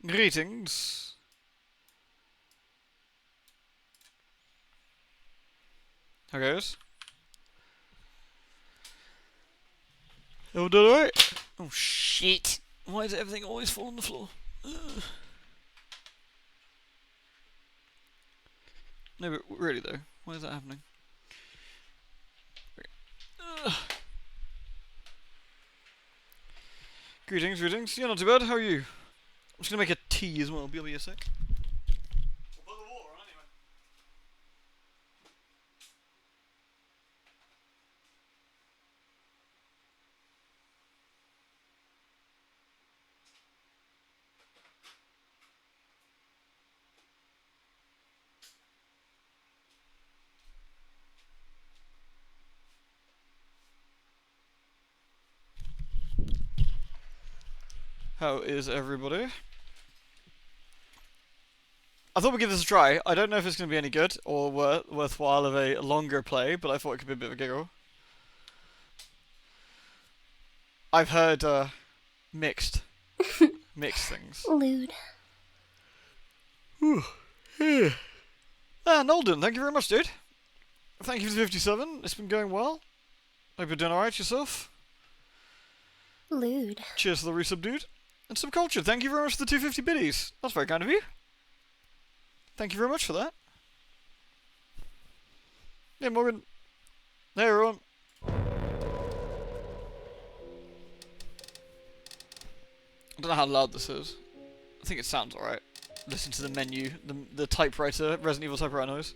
Greetings. How goes? All done alright? Oh shit! Why does everything always fall on the floor? Ugh. No, but really though, why is that happening? Ugh. Greetings, greetings. Yeah, not too bad. How are you? I'm just gonna make a tea as well. Be a sec. We'll put the water on anyway. How is everybody? I thought we'd give this a try. I don't know if it's going to be any good or worthwhile of a longer play, but I thought it could be a bit of a giggle. I've heard mixed things. Lewd. Nolden, thank you very much, dude. Thank you for the 57. It's been going well. Hope you're doing alright yourself. Lewd. Cheers to the resub, dude. And Subculture, thank you very much for the 250 biddies. That's very kind of you. Thank you very much for that. Yeah, Morgan. Hey, everyone. I don't know how loud this is. I think it sounds alright. Listen to the menu, the typewriter, Resident Evil typewriter noise.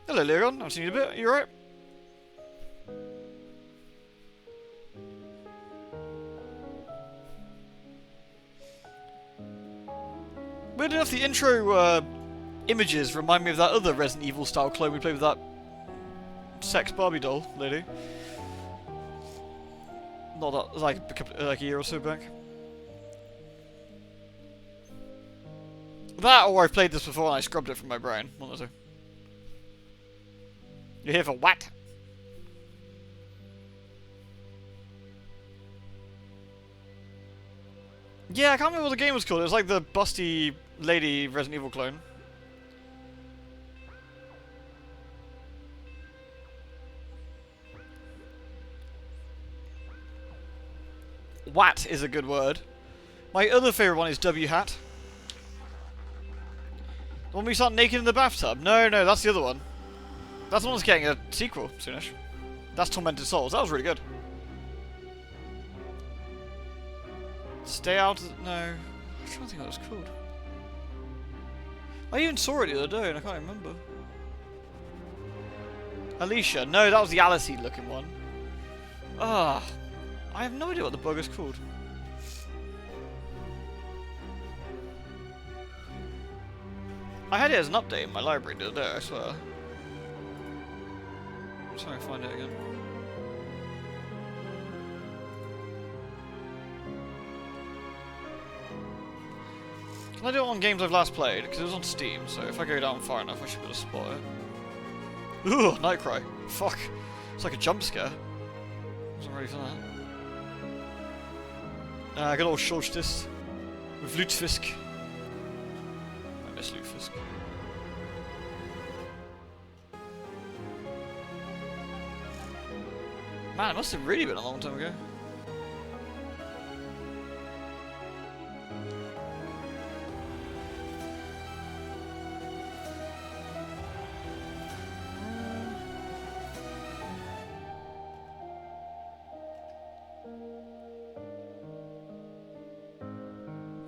Hello, Leon. I haven't seen you in a bit. You alright? Weird enough, the intro images remind me of that other Resident Evil style clone we played with that sex Barbie doll lady. Not that, like a year or so back. That, or I've played this before and I scrubbed it from my brain. One of the two. You're here for what? Yeah, I can't remember what the game was called. It was like the busty lady Resident Evil clone. Wat is a good word. My other favourite one is W hat. The one where you start naked in the bathtub. No, that's the other one. That's the one that's getting a sequel soonish. That's Tormented Souls. That was really good. Stay out. No. I'm trying to think what it was called. I even saw it the other day and I can't remember. Alicia. No, that was the Alice looking one. Ah. I have no idea what the bug is called. I had it as an update in my library the other day, I swear. I'm trying to find it again. Can I do it on games I've last played? Because it was on Steam, so if I go down far enough, I should be able to spot it. Ooh, Nightcry. Fuck. It's like a jump scare. Wasn't ready for that. Good old Schulchtis. With Lutefisk. I miss Lutefisk. Man, it must have really been a long time ago.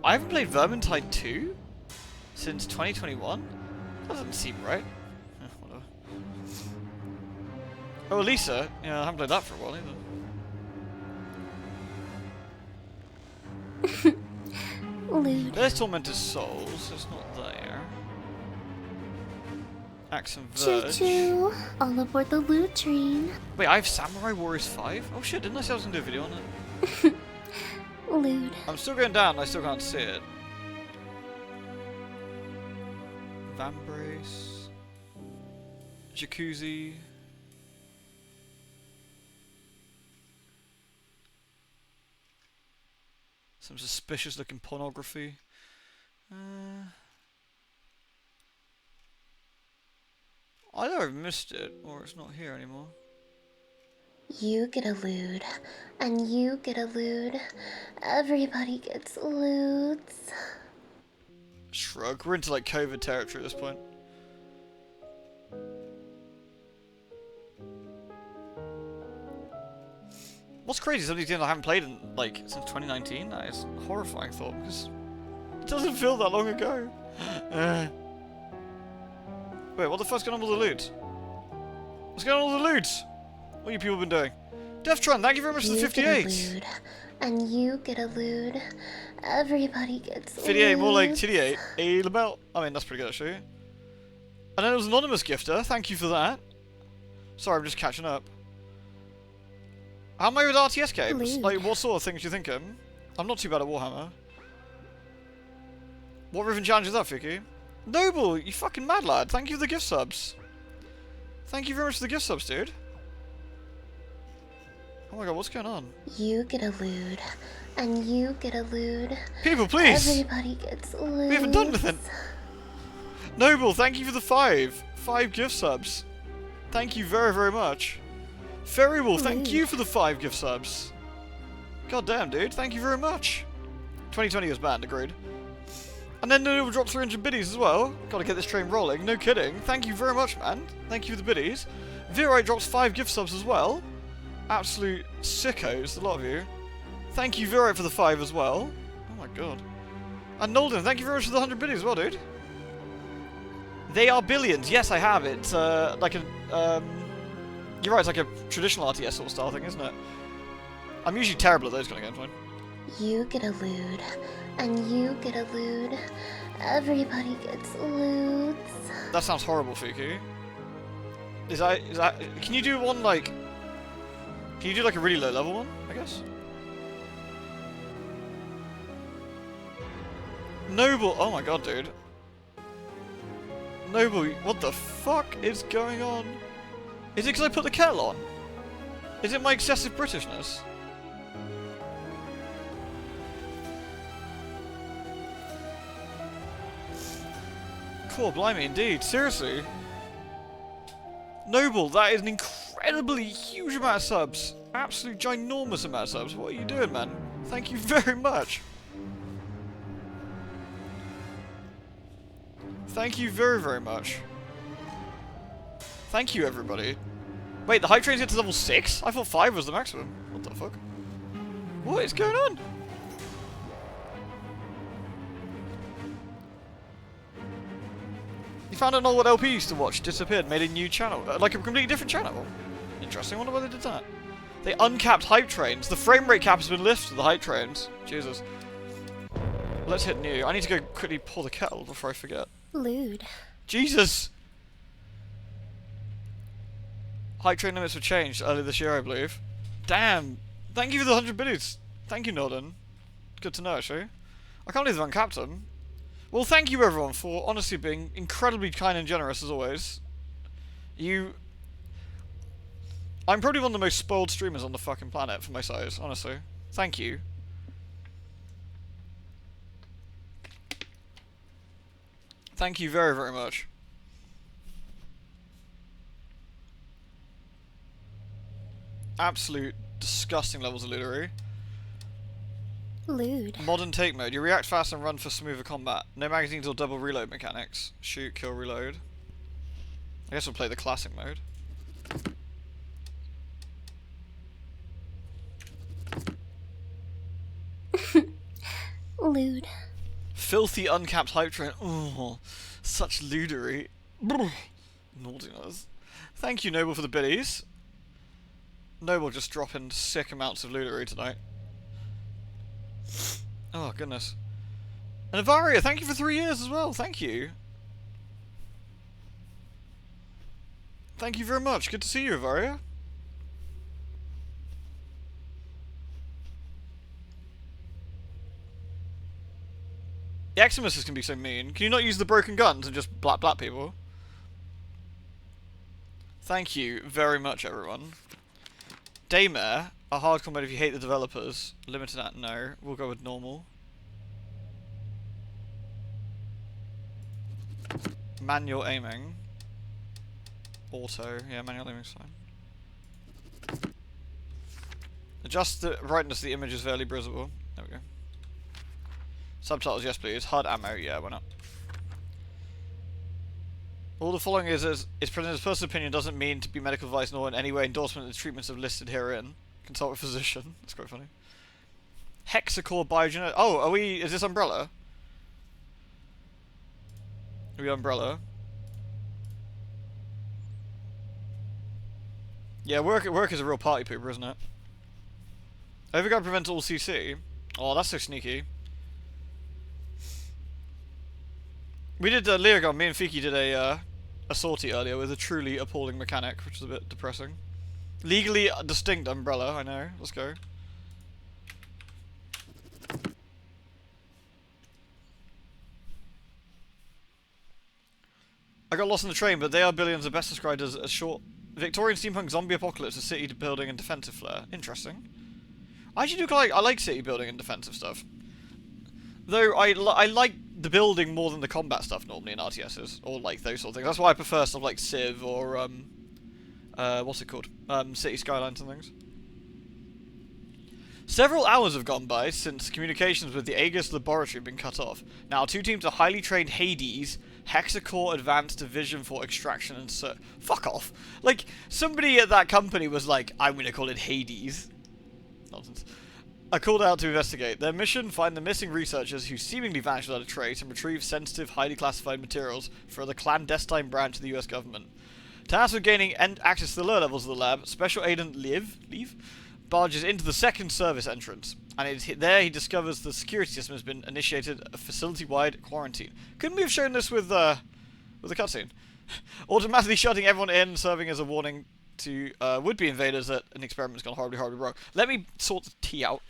I haven't played Vermintide 2 since 2021? That doesn't seem right. Whatever. Oh, Elisa. Yeah, I haven't played that for a while either. Lewd. There's Tormented Souls. It's not there. Axe and Verge. Choo-choo. All aboard the loot train. Wait, I have Samurai Warriors 5? Oh shit, didn't I say I was going to do a video on it? Lewd. I'm still going down and I still can't see it. Vambrace. Jacuzzi. Some suspicious looking pornography. Either I've missed it, or it's not here anymore. You get a lewd, and you get a lewd. Everybody gets lewds. Shrug. We're into like COVID territory at this point. What's crazy is some of these games I haven't played in like since 2019. That is a horrifying thought because it doesn't feel that long ago. Wait, what the fuck's going on with the loot? What's going on with the loot? What you people been doing? Deftron, thank you very much for the 58. You get a lewd, and you get a lewd. Everybody gets 58, more like lewd. 88. A Labelle. I mean, that's pretty good actually. And then it was an anonymous gifter. Thank you for that. Sorry, I'm just catching up. How am I with RTS games? Lewd. Like, what sort of things are you thinking? I'm not too bad at Warhammer. What Riven challenge is that, Vicky? Noble, you fucking mad lad. Thank you for the gift subs. Thank you very much for the gift subs, dude. Oh my god, what's going on? You get a lewd, and you get a lewd. People, please! Everybody gets lewd. We haven't done anything. Noble, thank you for the 5 gift subs. Thank you very, very much. Ferrywolf, thank you for the 5 gift subs. God damn, dude. Thank you very much. 2020 was banned, agreed. And then Noble dropped 300 biddies as well. Gotta get this train rolling. No kidding. Thank you very much, man. Thank you for the biddies. Virite drops 5 gift subs as well. Absolute sickos, a lot of you. Thank you, Virite, for the 5 as well. Oh my god. And Nolden, thank you very much for the 100 biddies as well, dude. They are billions. Yes, I have. It's like a... You're right, it's like a traditional RTS sort of style thing, isn't it? I'm usually terrible at those kind of games, man. You get a lewd, and you get a lewd. Everybody gets lewds. That sounds horrible, Fuku. Is that... Can you do one, like... Can you do, like, a really low level one, I guess? Noble... Oh my god, dude. Noble, what the fuck is going on? Is it because I put the kettle on? Is it my excessive Britishness? Cool, blimey, indeed. Seriously? Noble, that is an incredibly huge amount of subs. Absolute ginormous amount of subs. What are you doing, man? Thank you very much. Thank you very, very much. Thank you, everybody. Wait, the hype train's get to level 6? I thought 5 was the maximum. What the fuck? What is going on? You found out all what LP used to watch, disappeared, made a new channel. Like a completely different channel. Interesting, I wonder why they did that. They uncapped hype trains. The frame rate cap has been lifted for the hype trains. Jesus. Let's hit new. I need to go quickly pour the kettle before I forget. Lewd. Jesus! Hype train limits were changed earlier this year, I believe. Damn! Thank you for the 100 biddies. Thank you, Norden. Good to know, actually. I can't believe they uncapped them. Well, thank you, everyone, for honestly being incredibly kind and generous, as always. I'm probably one of the most spoiled streamers on the fucking planet for my size, honestly. Thank you. Thank you very, very much. Absolute disgusting levels of lootery. Lewd. Modern take mode. You react fast and run for smoother combat. No magazines or double reload mechanics. Shoot, kill, reload. I guess we'll play the classic mode. Lewd. Filthy uncapped hype train. Oh, such lootery. Naughtiness. Thank you, Noble, for the biddies. Noble just dropping sick amounts of lootery tonight. Oh, goodness. And Avaria, thank you for 3 years as well. Thank you. Thank you very much. Good to see you, Avaria. The Eximus can be so mean. Can you not use the broken guns and just blap people? Thank you very much, everyone. Daymare, A hardcore mode if you hate the developers. Limited at no. We'll go with normal. Manual aiming. Auto. Yeah, manual aiming's fine. Adjust the brightness of the image is fairly visible. There we go. Subtitles, yes please. HUD ammo, yeah, why not? All the following is presented as personal opinion, doesn't mean to be medical advice nor in any way endorsement of the treatments of listed herein. Consult with physician. That's quite funny. Hexacore biogenetic. Oh, is this Umbrella? Are we Umbrella? Yeah, work is a real party pooper, isn't it? Overguard prevents all CC. Oh, that's so sneaky. We did Leogon, me and Fiki did a sortie earlier with a truly appalling mechanic, which was a bit depressing. Legally distinct Umbrella, I know. Let's go. I got lost in the train, but they are billions are best described as a short Victorian steampunk zombie apocalypse with city building and defensive flair. Interesting. I actually do I like city building and defensive stuff. Though I like the building more than the combat stuff normally in RTSs, or like those sort of things. That's why I prefer stuff like Civ or what's it called? City Skylines and things. Several hours have gone by since communications with the Aegis laboratory have been cut off. Now, 2 teams of highly trained Hades, Hexacore Advanced Division for Extraction and fuck off. Like, somebody at that company was like, I'm gonna call it Hades. Nonsense. Are called out to investigate. Their mission, find the missing researchers who seemingly vanished without a trace and retrieve sensitive, highly classified materials for the clandestine branch of the US government. Tasked with gaining access to the lower levels of the lab, Special Agent Leave barges into the second service entrance, and there he discovers the security system has been initiated a facility-wide quarantine. Couldn't we have shown this with a cutscene? Automatically shutting everyone in, serving as a warning to would-be invaders that an experiment's gone horribly wrong. Let me sort the tea out.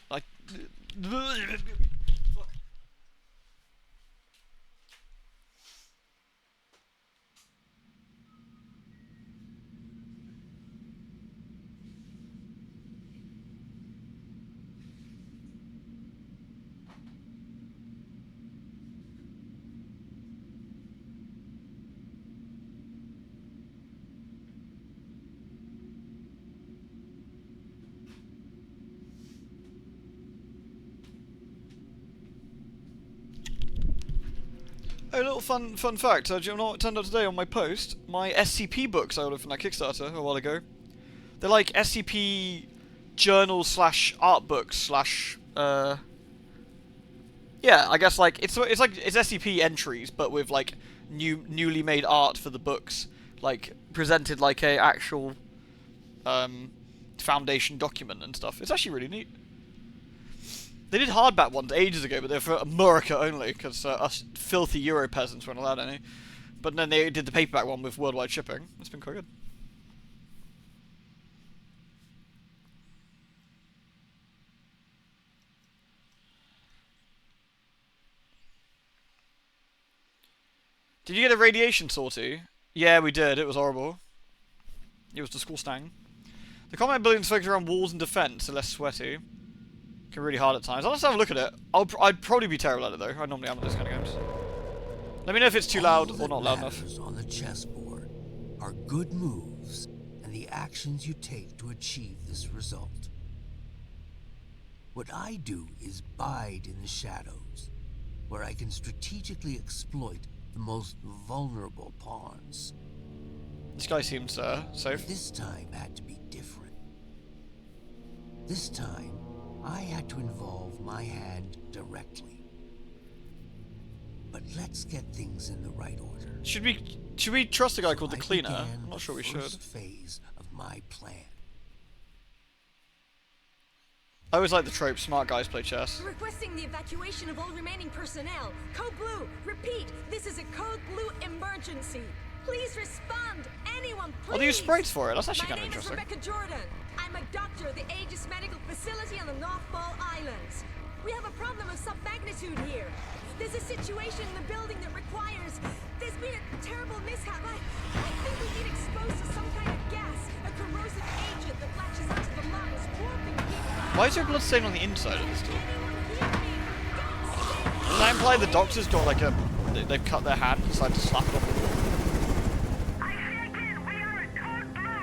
A little fun fact, do you know what turned up today on my post? My SCP books I ordered from that Kickstarter a while ago. They're like SCP journals / art books / yeah, I guess like it's SCP entries, but with like newly made art for the books, like presented like a actual Foundation document and stuff. It's actually really neat. They did hardback ones ages ago, but they're for America only, because us filthy Euro peasants weren't allowed any. But then they did the paperback one with worldwide shipping. It's been quite good. Did you get a radiation sortie? Yeah, we did. It was horrible. It was disgusting. The combat buildings focus around walls and defense, so less sweaty. Can be really hard at times. I'll just have a look at it. I'd probably be terrible at it though. I normally am at those kind of games. Let me know if it's too loud or not loud enough. On the chessboard are good moves and the actions you take to achieve this result. What I do is bide in the shadows, where I can strategically exploit the most vulnerable pawns. This guy seems safe. This time had to be different. This time, I had to involve my hand directly. But let's get things in the right order. Should we trust a guy called the Cleaner? I'm not sure we should. First phase of my plan. I always like the trope, smart guys play chess. Requesting the evacuation of all remaining personnel. Code Blue, repeat, this is a Code Blue emergency. Please respond, anyone, please. I'll use sprites for it, that's actually kind of interesting. My name is Rebecca Jordan. I'm a doctor at the Aegis Medical Facility on the North Fall Islands. We have a problem of some magnitude here. There's a situation in the building that requires... There's been a terrible mishap. I think we've been exposed to some kind of gas, a corrosive agent that latches onto the lungs, warping people. Why is there blood stain on the inside of this door? Does that imply the doctor's got like a... They've cut their hand and decided to slap it on the wall? I say again, we are in code blue.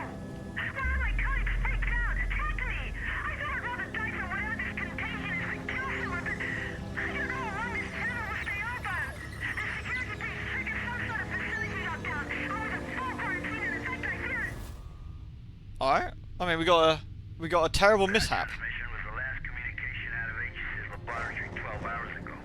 One of my colleagues freaked out, attacked me. I thought I'd roll the dice on whatever this contagion is and kill someone, but I don't know how long this channel will stay open. The security base triggered some sort of facility lockdown. I was in full quarantine and in fact I fear it. Alright. I mean, we got a terrible mishap. Transmission was the last communication out of HC's laboratory 12 hours ago.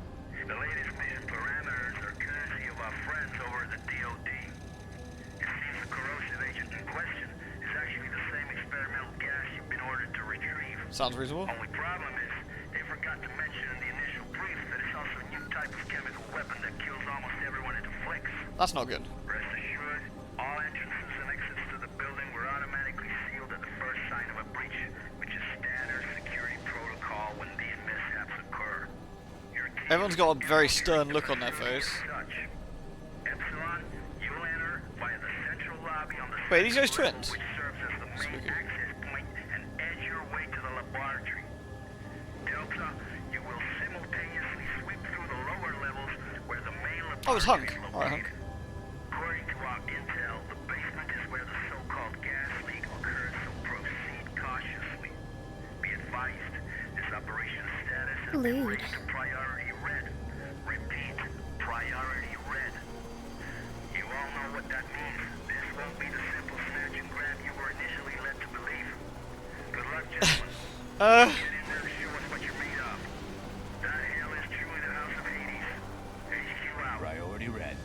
The latest mission parameters are courtesy of our friends over at the DOD. It seems the corrosive agent in question is actually the same experimental gas you've been ordered to retrieve. Sounds reasonable. Only problem is, they forgot to mention in the initial brief that it's also a new type of chemical weapon that kills almost everyone it afflicts. That's not good. Rest assured, all entrances and exits to the building were automatically sealed at the first sign of a breach, which is standard security protocol when these mishaps occur. Your team Everyone's got a very stern look on their face. such. Epsilon, you'll enter via the central lobby on the Wait, these guys second twins? level, which serves as the main Spooky. access point and edge your way to the laboratory. Delta, you will simultaneously sweep through the lower levels where the main laboratory Oh, it's Hunk. is Alright, Hunk. located. According to our intel, the basement is where the so-called gas leak occurred, so proceed cautiously. Be advised, this operation's status has been Lewd. raised to priority red. Repeat, priority red. You all know what that means. This won't be the simple snatch and grab you were initially led to believe. Good luck, gentlemen. Get in there to show us what you're made of. That hell is truly the House of Hades. HQ out. Priority red.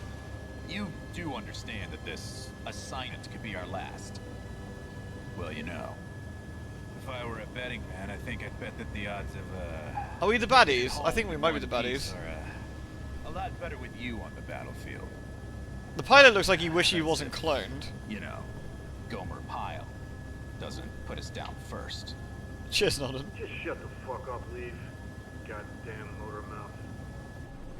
You do understand that this assignment could be our last. Well, you know. If I were a betting man, I think I'd bet that the odds of, Are we the baddies? I think we might be the one baddies. piece Are, a lot better with you on the battlefield. The pilot looks like he wish he wasn't cloned. You know, Gomer Pyle doesn't put us down first. Cheers, Nolan. Just shut the fuck up, Leaf. Goddamn motor mouth.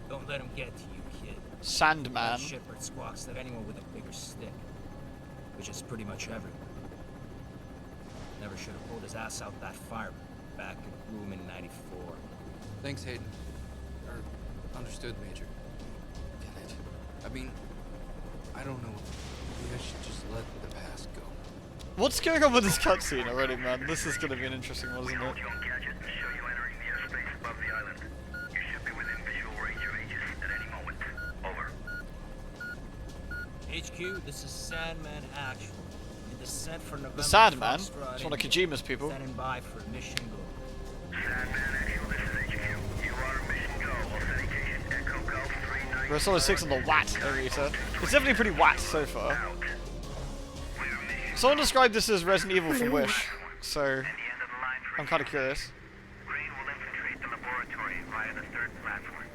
Don't let him get to you, kid. That Sandman. shitbird squawks at anyone with a bigger stick. Which is pretty much everyone. Never should have pulled his ass out that fireman back in Room in '94. Thanks, Hayden. Understood, Major. Get it? I mean, I don't know. Maybe I should just let the past go. What's going on with this cutscene already, man? This is gonna be an interesting one, isn't it? Hold you on gadget and show you entering the airspace above the island. You should be within visual range of Aegis at any moment. Over. HQ, this is Sandman Actual. In descent for November. The Sandman? Foxtrot It's one of India. Kojima's people. Standing by for mission goal. Sandman Actual, this is HQ. You are mission go. Authentication Echo Golf 39. We're solid 6 on the watt meter. It's definitely pretty watt so far. Out. Clear mission. Someone described this as Resident Evil from Wish, so And the end of the line for I'm kind of curious. Green will infiltrate the laboratory via the third platform.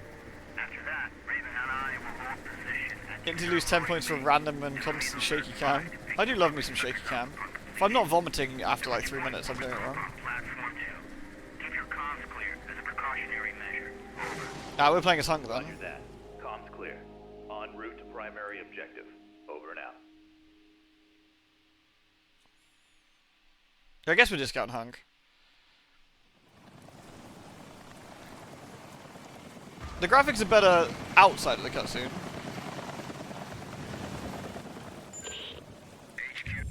After that, Raven and I will hold position at Get to lose 10 points for random and constant shaky cam. I do love me some shaky cam. If I'm not vomiting after like 3 minutes, I'm doing it wrong. platform 2. Keep your comms clear as a precautionary measure. We're playing as Hunk then. Roger that. Comms clear. En route to primary objective. Over and out. I guess we're discount Hunk. The graphics are better outside of the cutscene.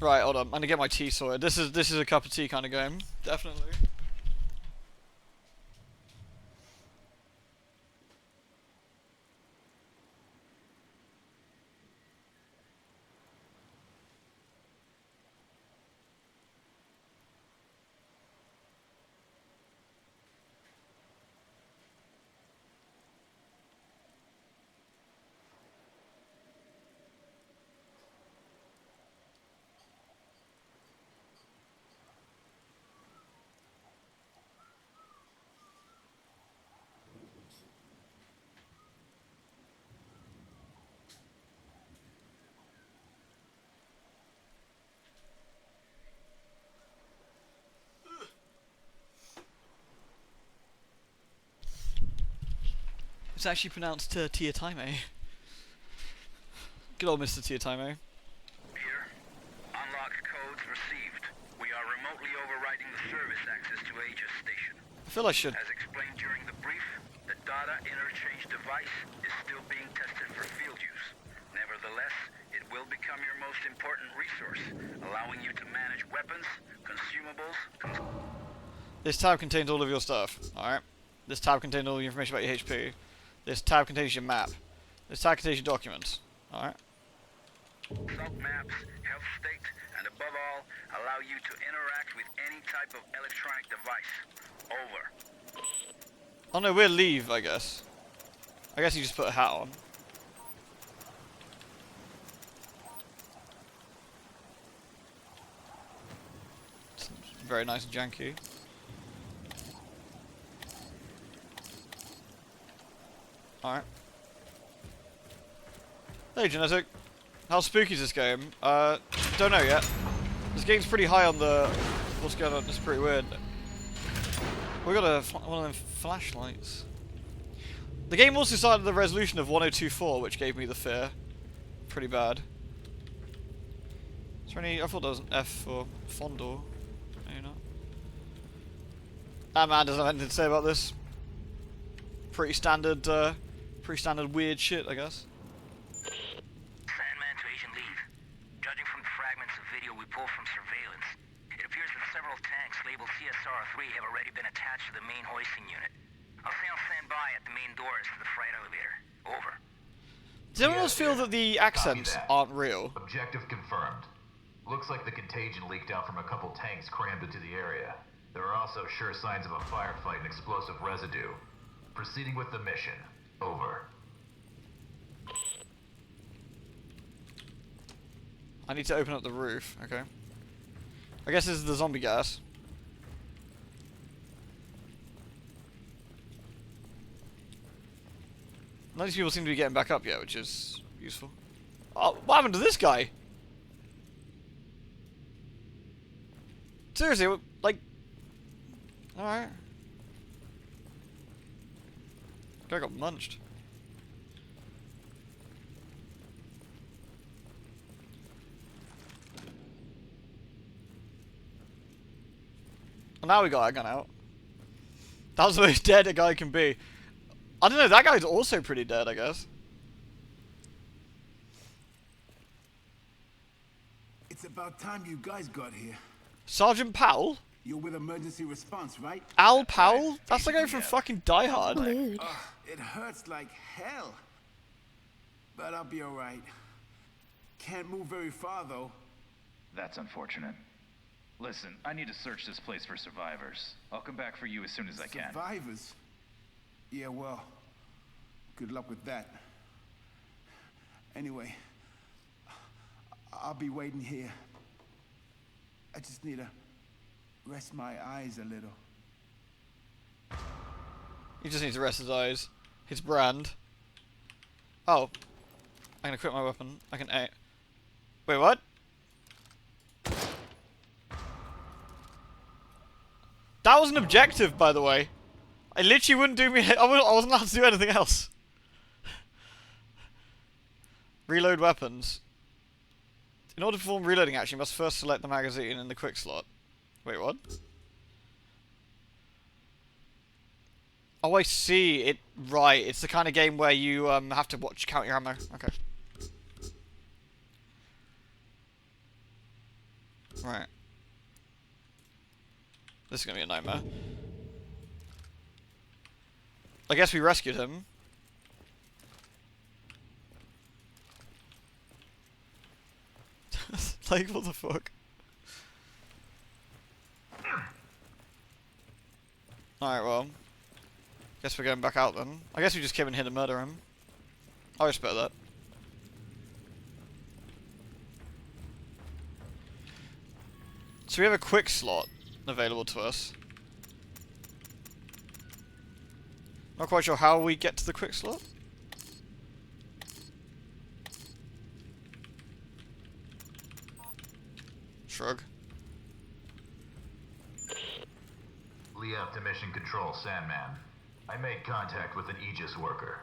Right, hold on. I'm gonna get my tea sorted. This is a cup of tea kind of game, definitely. It's actually pronounced Tia Taime. Good old Mr. Tia Taime. Peter, unlocked codes received. We are remotely overriding the service access to Aegis Station. I feel I should. As explained during the brief, the data interchange device is still being tested for field use. Nevertheless, it will become your most important resource, allowing you to manage weapons, consumables, This tab contains all of your stuff. Alright. This tab contains all the information about your HP. This tab contains your map. This tab contains your documents. Alright. consult maps, health state, and above all, allow you to interact with any type of electronic device. Over. Oh no, we'll leave, I guess. I guess you just put a hat on. It's very nice and janky. Alright. Hey, Genetic. How spooky is this game? Don't know yet. This game's pretty high on the... What's going on? It's pretty weird. We got one of them flashlights. The game also started at the resolution of 1024, which gave me the fear. Pretty bad. Is there any... I thought there was an F for Fondor. Maybe not. Ah man, doesn't have anything to say about this. Pretty standard weird shit, I guess. Sandman to Agent Leave. Judging from the fragments of video we pulled from surveillance, it appears that several tanks labeled CSR-3 have already been attached to the main hoisting unit. I'll stay on standby at the main doors to the freight elevator. Over. Does anyone else feel that the accents aren't real? Objective confirmed. Looks like the contagion leaked out from a couple tanks crammed into the area. There are also sure signs of a firefight and explosive residue. Proceeding with the mission. Over. I need to open up the roof, okay. I guess this is the zombie gas. None of these people seem to be getting back up yet, which is useful. Oh, what happened to this guy? Seriously, like... Alright. Guy got munched. Well, now we got our gun out. That was the most dead a guy can be. I don't know, that guy's also pretty dead, I guess. It's about time you guys got here. Sergeant Powell? You're with emergency response, right? Al Powell? That's the guy from fucking Die Hard. Dude. It hurts like hell. But I'll be alright. Can't move very far, though. That's unfortunate. Listen, I need to search this place for survivors. I'll come back for you as soon as I can. Survivors? Yeah, well, good luck with that. Anyway, I'll be waiting here. I just need to rest my eyes a little. He just needs to rest his eyes. His brand. Oh. I can equip my weapon. I can aim. Wait, what? That was an objective, by the way. I literally wouldn't do me. I wasn't allowed to do anything else. Reload weapons. In order to perform reloading action, you must first select the magazine in the quick slot. Wait, what? Oh, I see. It right. It's the kind of game where you have to count your ammo. Okay. Right. This is gonna be a nightmare. I guess we rescued him. Like, what the fuck? Alright, well. Guess we're going back out then. I guess we just came in here to murder him. I respect that. So we have a quick slot available to us. Not quite sure how we get to the quick slot. Shrug. Lief to Mission Control, Sandman. I made contact with an Aegis worker.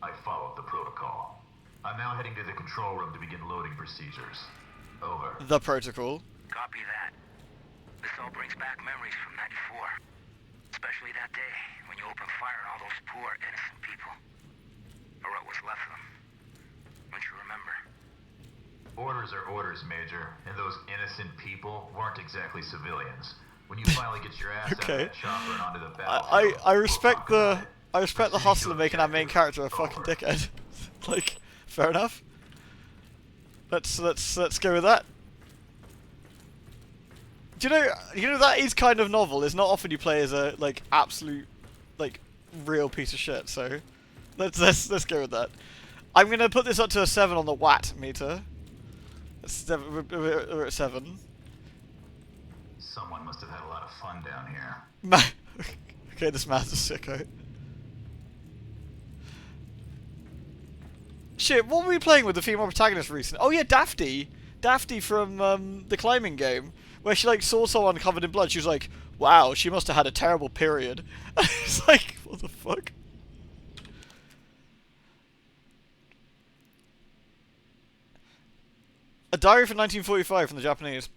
I followed the protocol. I'm now heading to the control room to begin loading procedures. Over. The protocol. Copy that. all brings back memories from '94. Especially that day when you opened fire on all those poor, innocent people. Or what was left of them. Don't you remember? Orders are orders, Major, and those innocent people weren't exactly civilians. When you finally get your ass out of that chopper and onto the battlefield, I respect we'll talk about it. I respect the hustle of making our main character a fucking dickhead. Like, fair enough. Let's go with that. Do you know that is kind of novel. It's not often you play as a like absolute like real piece of shit. So let's go with that. I'm gonna put this up to a 7 on the watt meter. We're at 7. Someone must have had a lot of fun down here. Okay, this math is sicko. Shit, what were we playing with the female protagonist recently? Oh yeah, Daphne. Daphne from the climbing game, where she like saw someone covered in blood. She was like, "Wow, she must have had a terrible period." It's like, what the fuck? A diary from 1945 from the Japanese.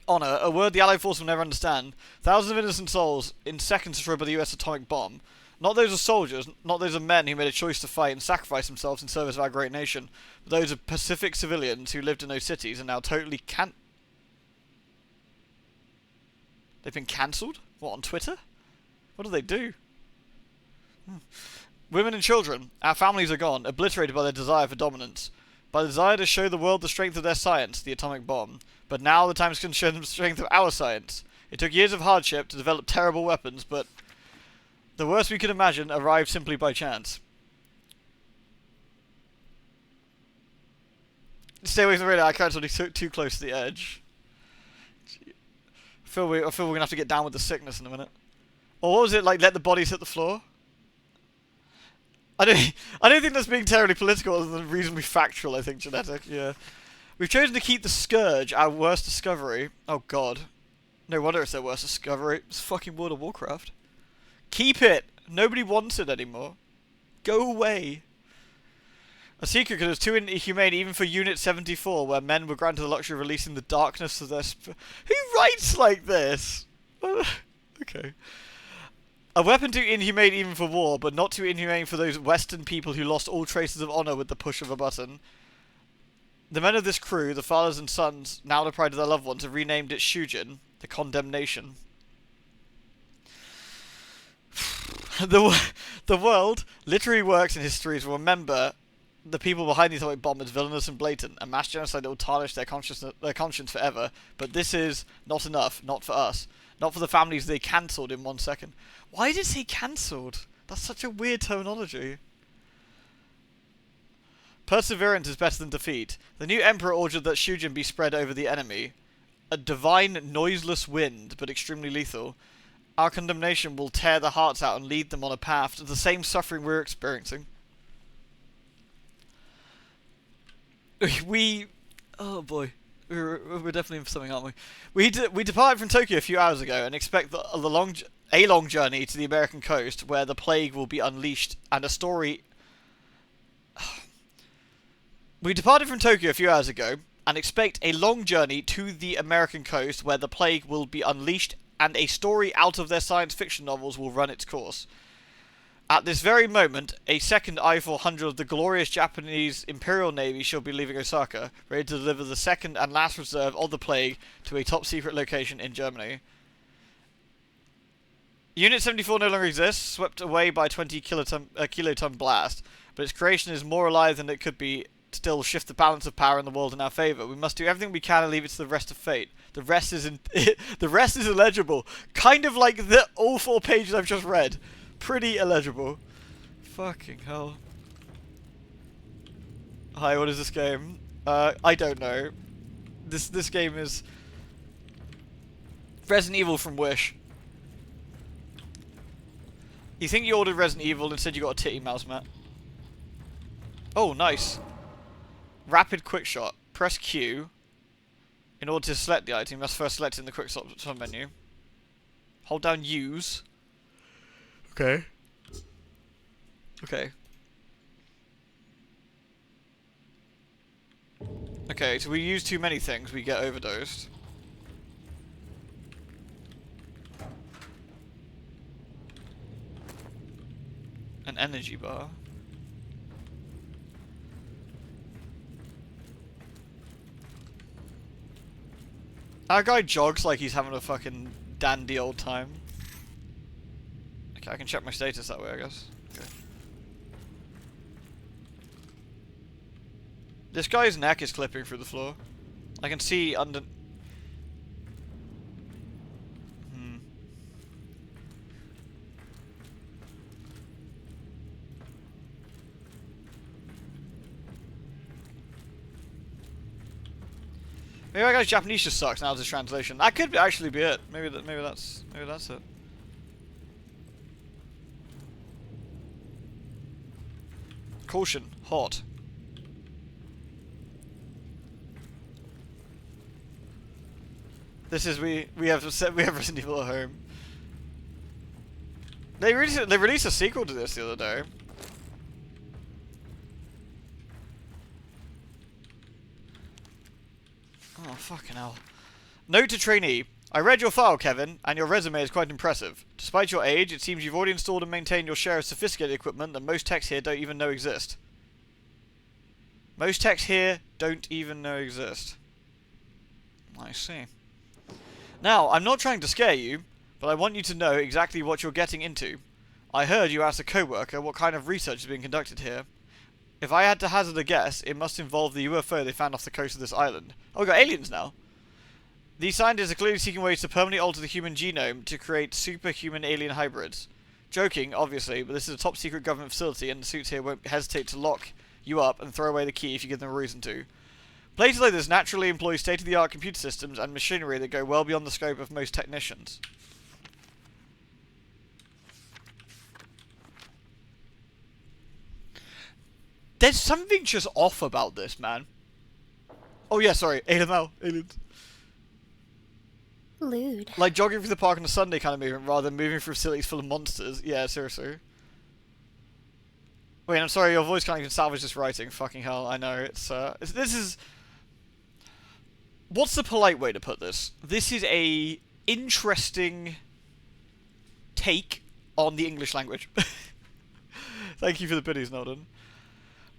Honor, a word the Allied force will never understand. Thousands of innocent souls in seconds destroyed by the US atomic bomb. Not those of soldiers, not those of men who made a choice to fight and sacrifice themselves in service of our great nation, but those of Pacific civilians who lived in those cities and now totally They've been cancelled? What, on Twitter? What do they do? Women and children, our families are gone, obliterated by their desire for dominance. By the desire to show the world the strength of their science, the atomic bomb. But now the time has come to show them the strength of our science. It took years of hardship to develop terrible weapons, but the worst we could imagine arrived simply by chance. Stay away from the radar, I can't be too close to the edge. I feel we're gonna have to get down with the sickness in a minute. Or what was it, like, let the bodies hit the floor? I don't think that's being terribly political other than reasonably factual, I think, genetic, yeah. We've chosen to keep the Scourge, our worst discovery. Oh god. No wonder it's their worst discovery. It's fucking World of Warcraft. Keep it! Nobody wants it anymore. Go away. A secret because it was too inhumane even for Unit 74, where men were granted the luxury of releasing the darkness of their Who writes like this? Okay. A weapon too inhumane even for war, but not too inhumane for those Western people who lost all traces of honor with the push of a button. The men of this crew, the fathers and sons, now deprived of their loved ones, have renamed it Shujin, the Condemnation. The world, literary works and histories will remember the people behind the atomic bomb as villainous and blatant, a mass genocide that will tarnish their conscience forever. But this is not enough, not for us. Not for the families they cancelled in 1 second. Why did it say cancelled? That's such a weird terminology. Perseverance is better than defeat. The new emperor ordered that Shujin be spread over the enemy. A divine, noiseless wind, but extremely lethal. Our condemnation will tear their hearts out and lead them on a path to the same suffering we're experiencing. Oh boy. We're definitely in for something, aren't we? We departed from Tokyo a few hours ago and expect a long journey to the American coast where the plague will be unleashed and a story... We departed from Tokyo a few hours ago and expect a long journey to the American coast where the plague will be unleashed and a story out of their science fiction novels will run its course. At this very moment, a second I-400 of the glorious Japanese Imperial Navy shall be leaving Osaka, ready to deliver the second and last reserve of the plague to a top-secret location in Germany. Unit 74 no longer exists, swept away by 20 kiloton blast, but its creation is more alive than it could be, still shift the balance of power in the world in our favour. We must do everything we can and leave it to the rest of fate. The rest is the rest is illegible. Kind of like all 4 pages I've just read. Pretty illegible. Fucking hell. Hi, what is this game? I don't know. This game is Resident Evil from Wish. You think you ordered Resident Evil, instead you got a titty mouse, Matt. Oh, nice. Rapid quick shot. Press Q. In order to select the item, you must first select it in the quick shot menu. Hold down use. Okay. Okay. Okay, so we use too many things, we get overdosed. energy bar. Our guy jogs like he's having a fucking dandy old time. Okay, I can check my status that way, I guess. Okay. This guy's neck is clipping through the floor. I can see under... Maybe that guy's Japanese just sucks. Now it's a translation. That could actually be it. Maybe that's it. Caution, hot. This is we have Resident Evil at home. They released a sequel to this the other day. Oh, fucking hell. Note to trainee. I read your file, Kevin, and your resume is quite impressive. Despite your age, it seems you've already installed and maintained your share of sophisticated equipment that most techs here don't even know exist. Most techs here don't even know exist. I see. Now, I'm not trying to scare you, but I want you to know exactly what you're getting into. I heard you asked a co-worker what kind of research is being conducted here. If I had to hazard a guess, it must involve the UFO they found off the coast of this island. Oh, we got aliens now. These scientists are clearly seeking ways to permanently alter the human genome to create superhuman alien hybrids. Joking, obviously, but this is a top secret government facility and the suits here won't hesitate to lock you up and throw away the key if you give them a reason to. Places like this naturally employ state-of-the-art computer systems and machinery that go well beyond the scope of most technicians. There's something just off about this, man. Oh yeah, sorry, AML, aliens. Lewd. Like jogging through the park on a Sunday kind of movement rather than moving through facilities full of monsters. Yeah, seriously. Wait, I'm sorry, your voice can't even salvage this writing. Fucking hell, I know. This is... What's the polite way to put this? This is a interesting take on the English language. Thank you for the biddies, Nolden.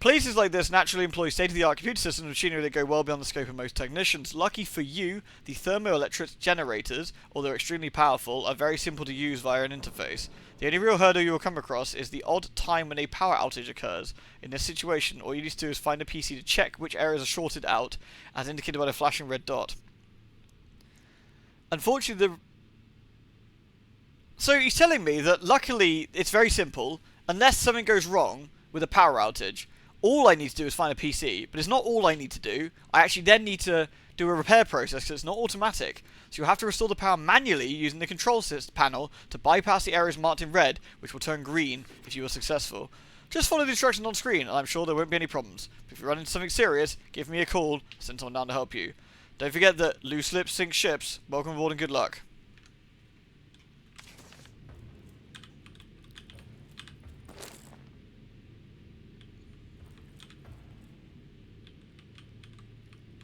Places like this naturally employ state-of-the-art computer systems and machinery that go well beyond the scope of most technicians. Lucky for you, the thermoelectric generators, although extremely powerful, are very simple to use via an interface. The only real hurdle you will come across is the odd time when a power outage occurs. In this situation, all you need to do is find a PC to check which areas are shorted out, as indicated by the flashing red dot. Unfortunately, So he's telling me that luckily it's very simple. Unless something goes wrong with a power outage, all I need to do is find a PC, but it's not all I need to do. I actually then need to do a repair process because it's not automatic. So you'll have to restore the power manually using the control panel to bypass the areas marked in red, which will turn green if you are successful. Just follow the instructions on screen and I'm sure there won't be any problems. If you run into something serious, give me a call, send someone down to help you. Don't forget that loose lips sink ships. Welcome aboard and good luck.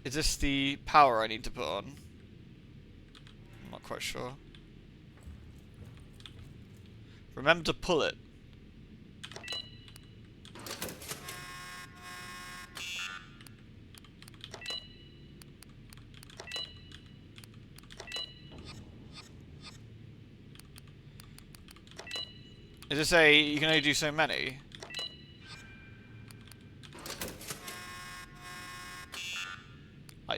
Is this the power I need to put on? I'm not quite sure. Remember to pull it. Is this a, you can only do so many? I...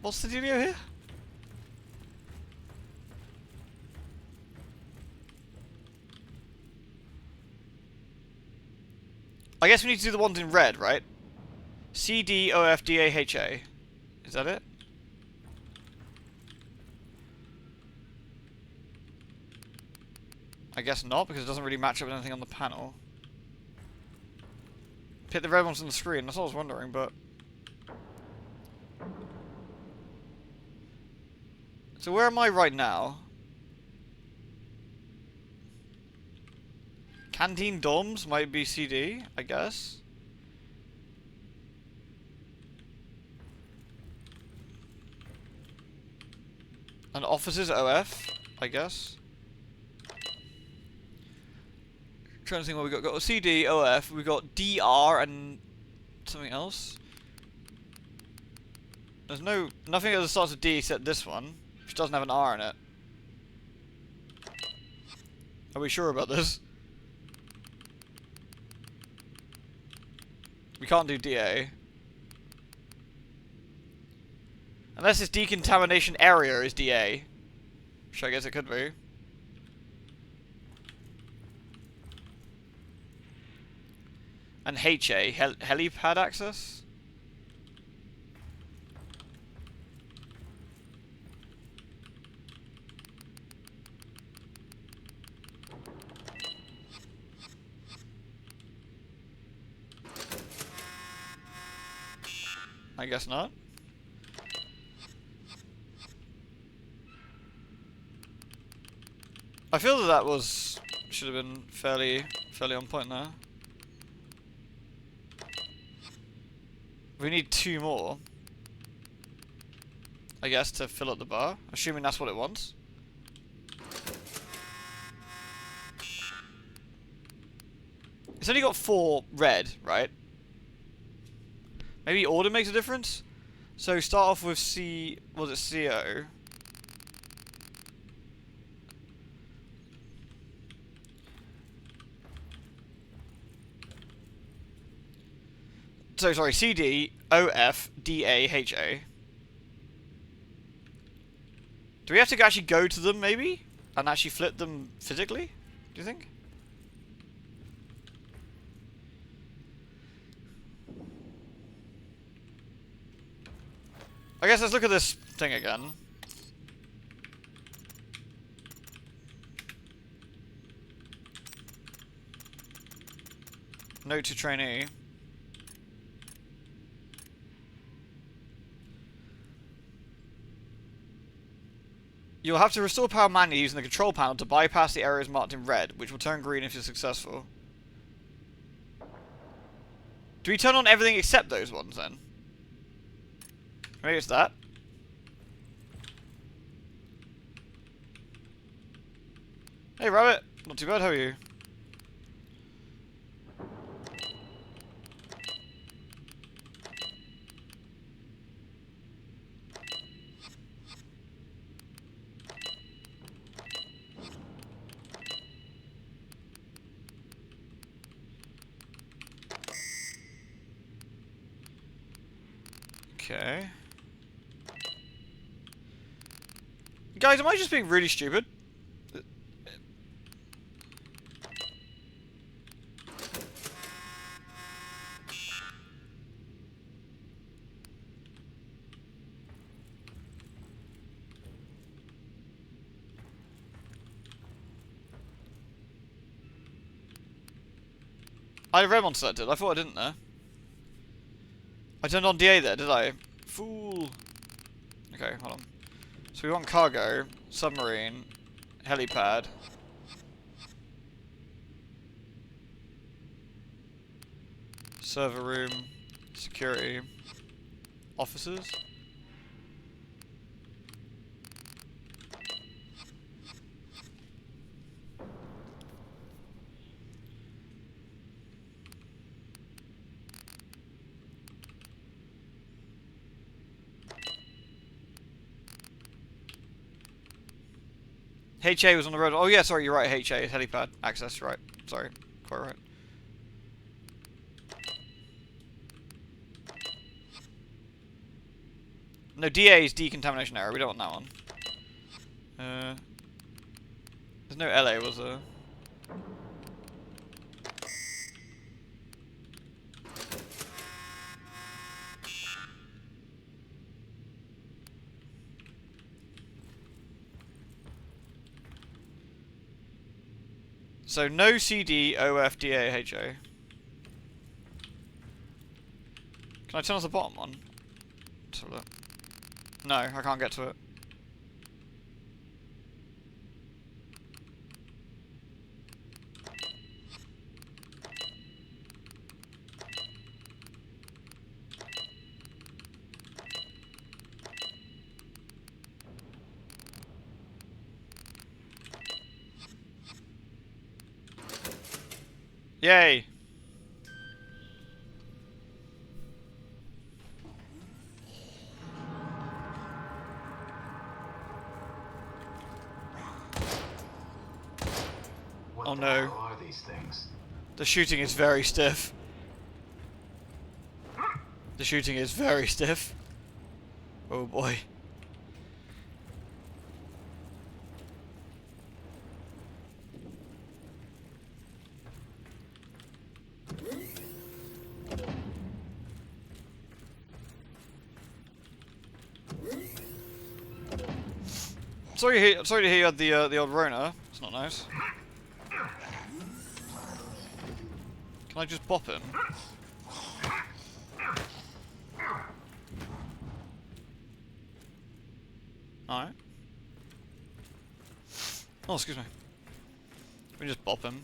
What's the dealio here? I guess we need to do the ones in red, right? CDOFDAHA. Is that it? I guess not, because it doesn't really match up with anything on the panel. Pick the red ones on the screen, that's what I was wondering, but... So where am I right now? Canteen dorms might be CD, I guess. And offices OF, I guess. Trying to think what we got. Got a CD, OF, we got DR and something else. There's nothing that starts with D except this one, which doesn't have an R in it. Are we sure about this? We can't do DA. Unless this decontamination area is DA. Which I guess it could be. And HA, helipad access? I guess not. I feel that should have been fairly on point there. We need 2 more, I guess, to fill up the bar, assuming that's what it wants. It's only got 4 red, right? Maybe order makes a difference? So start off with was it CO? So sorry, CD, OF, DA, HA. Do we have to actually go to them maybe? And actually flip them physically? Do you think? I guess let's look at this thing again. Note to trainee. You'll have to restore power manually using the control panel to bypass the areas marked in red, which will turn green if you're successful. Do we turn on everything except those ones then? Maybe it's that. Hey Rabbit, not too bad, how are you? Okay. Guys, am I just being really stupid? I red one selected. I thought I didn't there. I turned on DA there, did I? Fool. Okay, hold on. So we want cargo, submarine, helipad. Server room, security, offices. HA was on the road. Oh yeah, sorry, you're right. HA is helipad access, right? Sorry, quite right. No, DA is decontamination area. We don't want that one. There's no LA, was there? So no CD, OF, DA, HA. Can I turn off the bottom one? Let's have a look. No, I can't get to it. Yay! What Oh the no. hell are these things? The shooting is very stiff. The shooting is very stiff. Oh boy. Sorry to hear you had the old Rona. It's not nice. Can I just bop him? Alright. Oh, excuse me. We just bop him.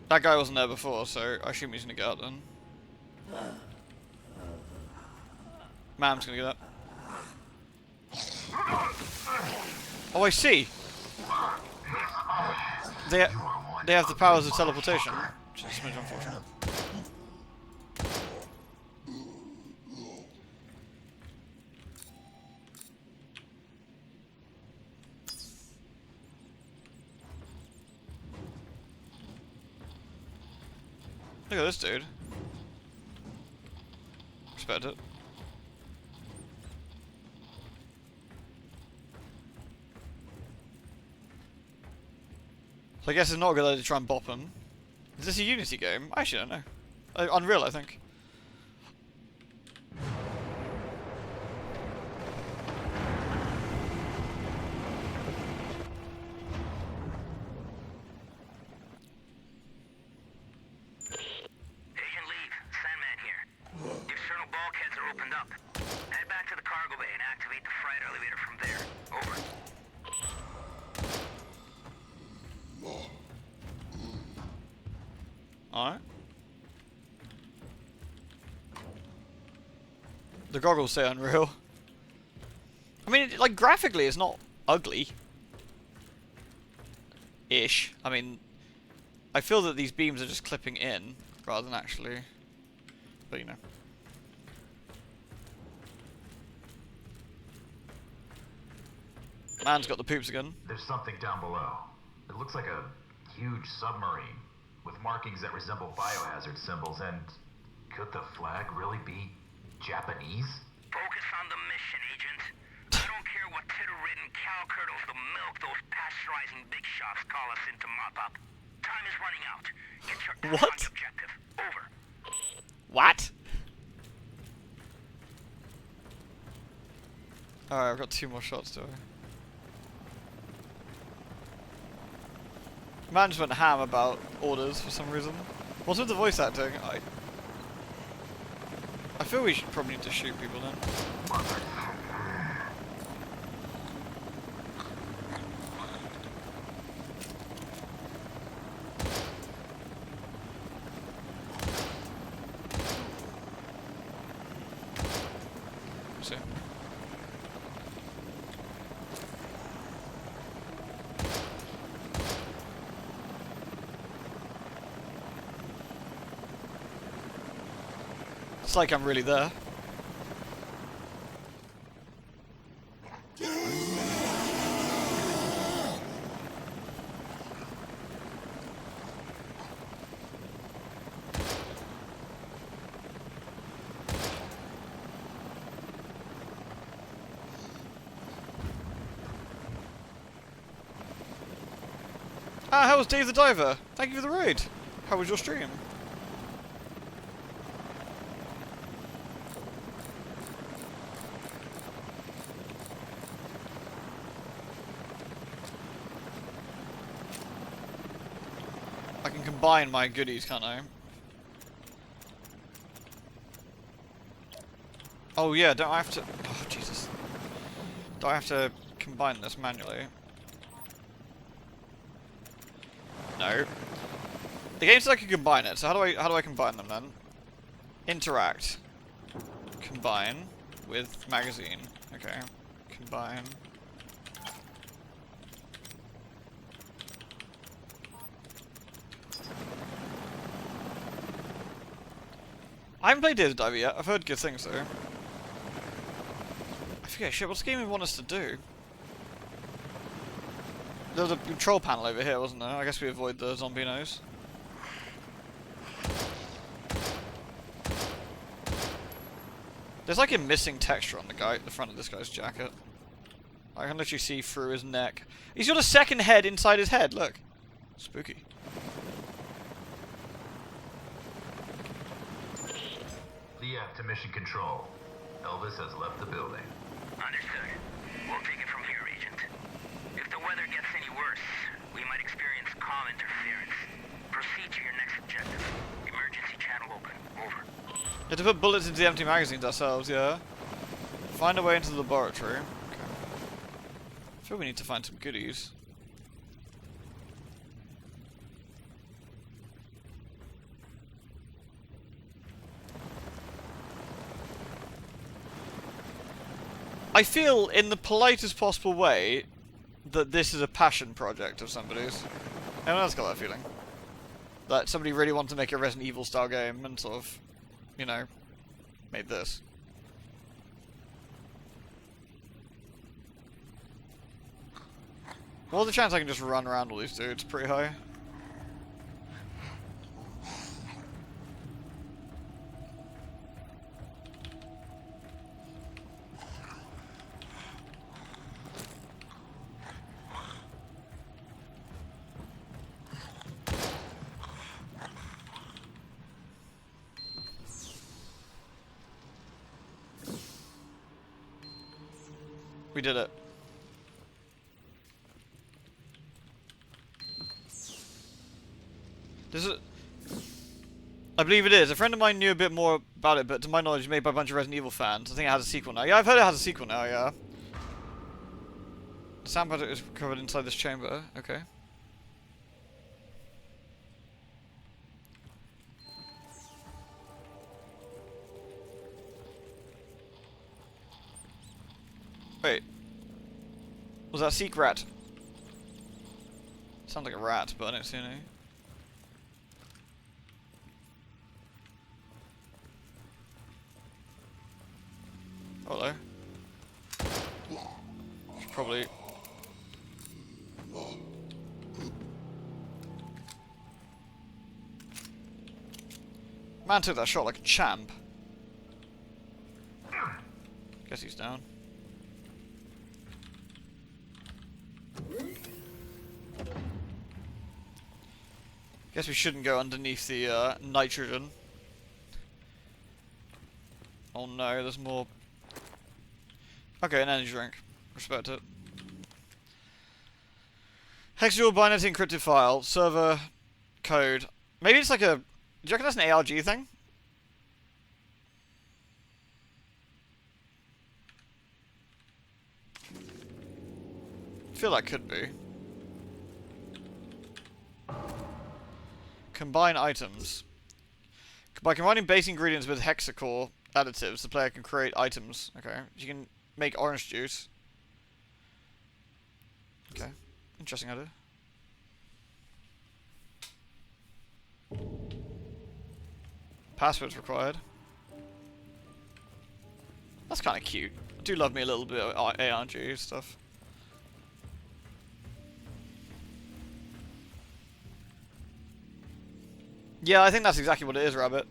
That guy wasn't there before, so I assume he's gonna get out then. Mam's gonna get up. Oh, I see. They have the powers of teleportation, which is much unfortunate. Look at this dude. Respect it. So I guess it's not a good idea to try and bop him. Is this a Unity game? I actually don't know. Unreal, I think. Agent Leave, Sandman here. The external bulkheads are opened up. Head back to the cargo bay and activate the freight elevator from there. Over. Alright. The goggles say Unreal. I mean, like, graphically it's not ugly. Ish. I mean, I feel that these beams are just clipping in, rather than actually... But, you know. Man's got the poops again. There's something down below. It looks like a huge submarine, with markings that resemble biohazard symbols, and could the flag really be Japanese? Focus on the mission, Agent. I don't care what titter-ridden cow curdles the milk those pasteurizing big shots call us in to mop up. Time is running out. Get your ass on the objective. Over. What? Alright, I've got 2 more shots, do I? Man just went ham about orders for some reason. What's with the voice acting? I feel we should probably need to shoot people then. See. It's like I'm really there. Ah, how was Dave the Diver? Thank you for the raid. How was your stream? I can combine my goodies, can't I? Oh yeah, don't I have to... Oh, Jesus. Do I have to combine this manually? No. The game says I can combine it, so how do I combine them then? Interact. Combine with magazine. Okay. Combine. I haven't played Days of Diver yet. I've heard good things though. I forget, shit, what's the game we want us to do? There was a control panel over here, wasn't there? I guess we avoid the zombinos. There's like a missing texture on the front of this guy's jacket. I can literally see through his neck. He's got a second head inside his head, look. Spooky. DF to mission control. Elvis has left the building. Understood. We'll take it from here, Agent. If the weather gets any worse, we might experience comm interference. Proceed to your next objective. Emergency channel open. Over. You have to put bullets into the empty magazines ourselves, yeah? Find a way into the laboratory. Okay. I feel we need to find some goodies. I feel, in the politest possible way, that this is a passion project of somebody's. Everyone else got that feeling. That somebody really wanted to make a Resident Evil style game and sort of, you know, made this. Well, the chance I can just run around all these dudes pretty high. We did it. This is... I believe it is. A friend of mine knew a bit more about it, but to my knowledge, it's made by a bunch of Resident Evil fans. I think it has a sequel now. Yeah, I've heard it has a sequel now, yeah. The sound project is covered inside this chamber. Okay. Wait. Was that Seek Rat? Sounds like a rat, but I don't see any. Hello. Should probably... Man took that shot like a champ. Guess he's down. Guess we shouldn't go underneath the nitrogen. Oh no, there's more. Okay, an energy drink. Respect it. Hexagonal binary encrypted file. Server code. Maybe it's like a... Do you reckon that's an ARG thing? I feel that could be. Combine items. By combining base ingredients with hexacore additives, the player can create items. Okay. You can make orange juice. Okay. Interesting idea. Passwords required. That's kind of cute. I do love me a little bit of ARG stuff. Yeah, I think that's exactly what it is, Rabbit.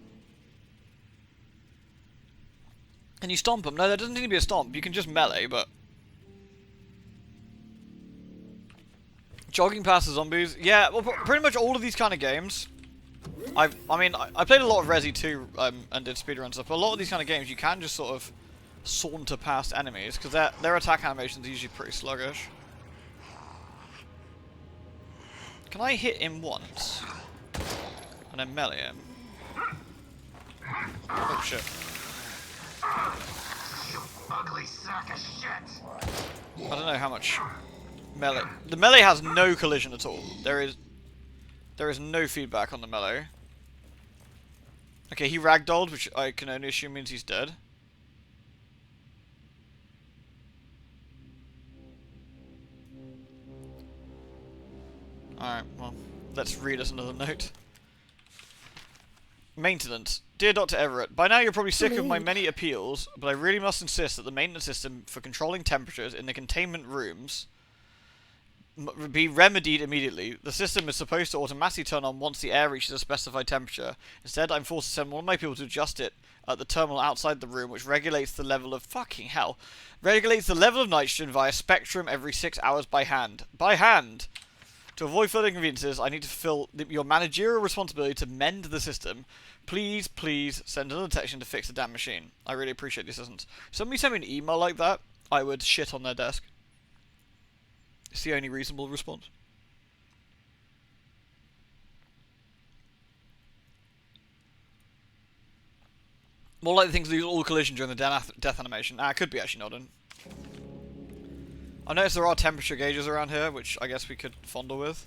Can you stomp them? No, there doesn't need to be a stomp. You can just melee, but... Jogging past the zombies? Yeah, well, pretty much all of these kind of games. I played a lot of Resi 2 and did speedrun stuff, but a lot of these kind of games you can just sort of saunter past enemies, because their attack animations are usually pretty sluggish. Can I hit him once? And then melee him? Oh shit. You ugly sack of shit! I don't know how much melee... The melee has no collision at all. There is no feedback on the melee. Okay, he ragdolled, which I can only assume means he's dead. Alright, well, let's read us another note. Maintenance. Dear Dr. Everett, by now you're probably sick of my many appeals, but I really must insist that the maintenance system for controlling temperatures in the containment rooms be remedied immediately. The system is supposed to automatically turn on once the air reaches a specified temperature. Instead, I'm forced to send one of my people to adjust it at the terminal outside the room, which regulates the level of regulates the level of nitrogen via spectrum every 6 hours by hand. By hand! To avoid further inconveniences, I need to fulfill your managerial responsibility to mend the system. Please, please send another technician to fix the damn machine. I really appreciate the assistance. If somebody sent me an email like that, I would shit on their desk. It's the only reasonable response. More likely things lose all collision during the death animation. Ah, it could be actually not done. I noticed there are temperature gauges around here, which I guess we could fondle with.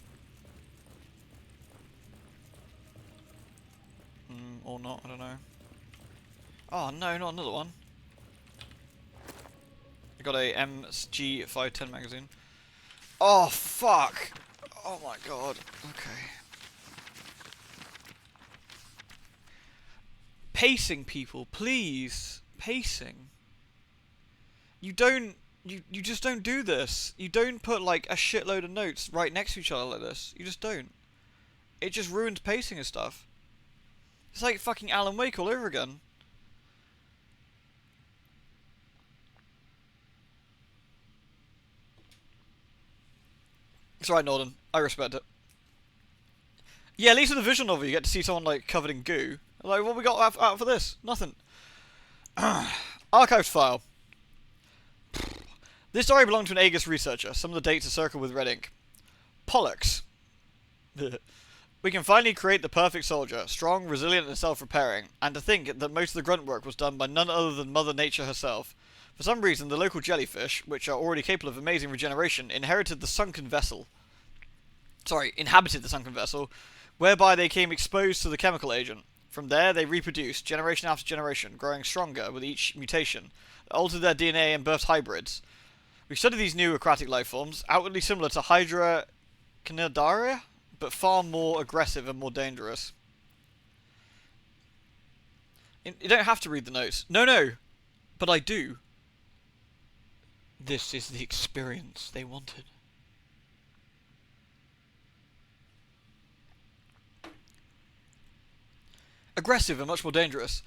Or not, I don't know. Oh no, not another one. I got a MG 510 magazine. Oh fuck! Oh my god. Okay. Pacing, people, please. Pacing. You just don't do this. You don't put like a shitload of notes right next to each other like this. You just don't. It just ruins pacing and stuff. It's like fucking Alan Wake all over again. It's alright, Norton. I respect it. Yeah, at least in the visual novel you get to see someone like covered in goo. Like, what we got out for this? Nothing. Archived file. This diary belonged to an Aegis researcher. Some of the dates are circled with red ink. Pollux. We can finally create the perfect soldier. Strong, resilient, and self-repairing. And to think that most of the grunt work was done by none other than Mother Nature herself. For some reason, the local jellyfish, which are already capable of amazing regeneration, inhabited the sunken vessel, whereby they came exposed to the chemical agent. From there, they reproduced, generation after generation, growing stronger with each mutation, altered their DNA and birthed hybrids. We studied these new aquatic life forms, outwardly similar to Hydra Cnidaria, but far more aggressive and more dangerous. You don't have to read the notes. No, but I do. This is the experience they wanted. Aggressive and much more dangerous.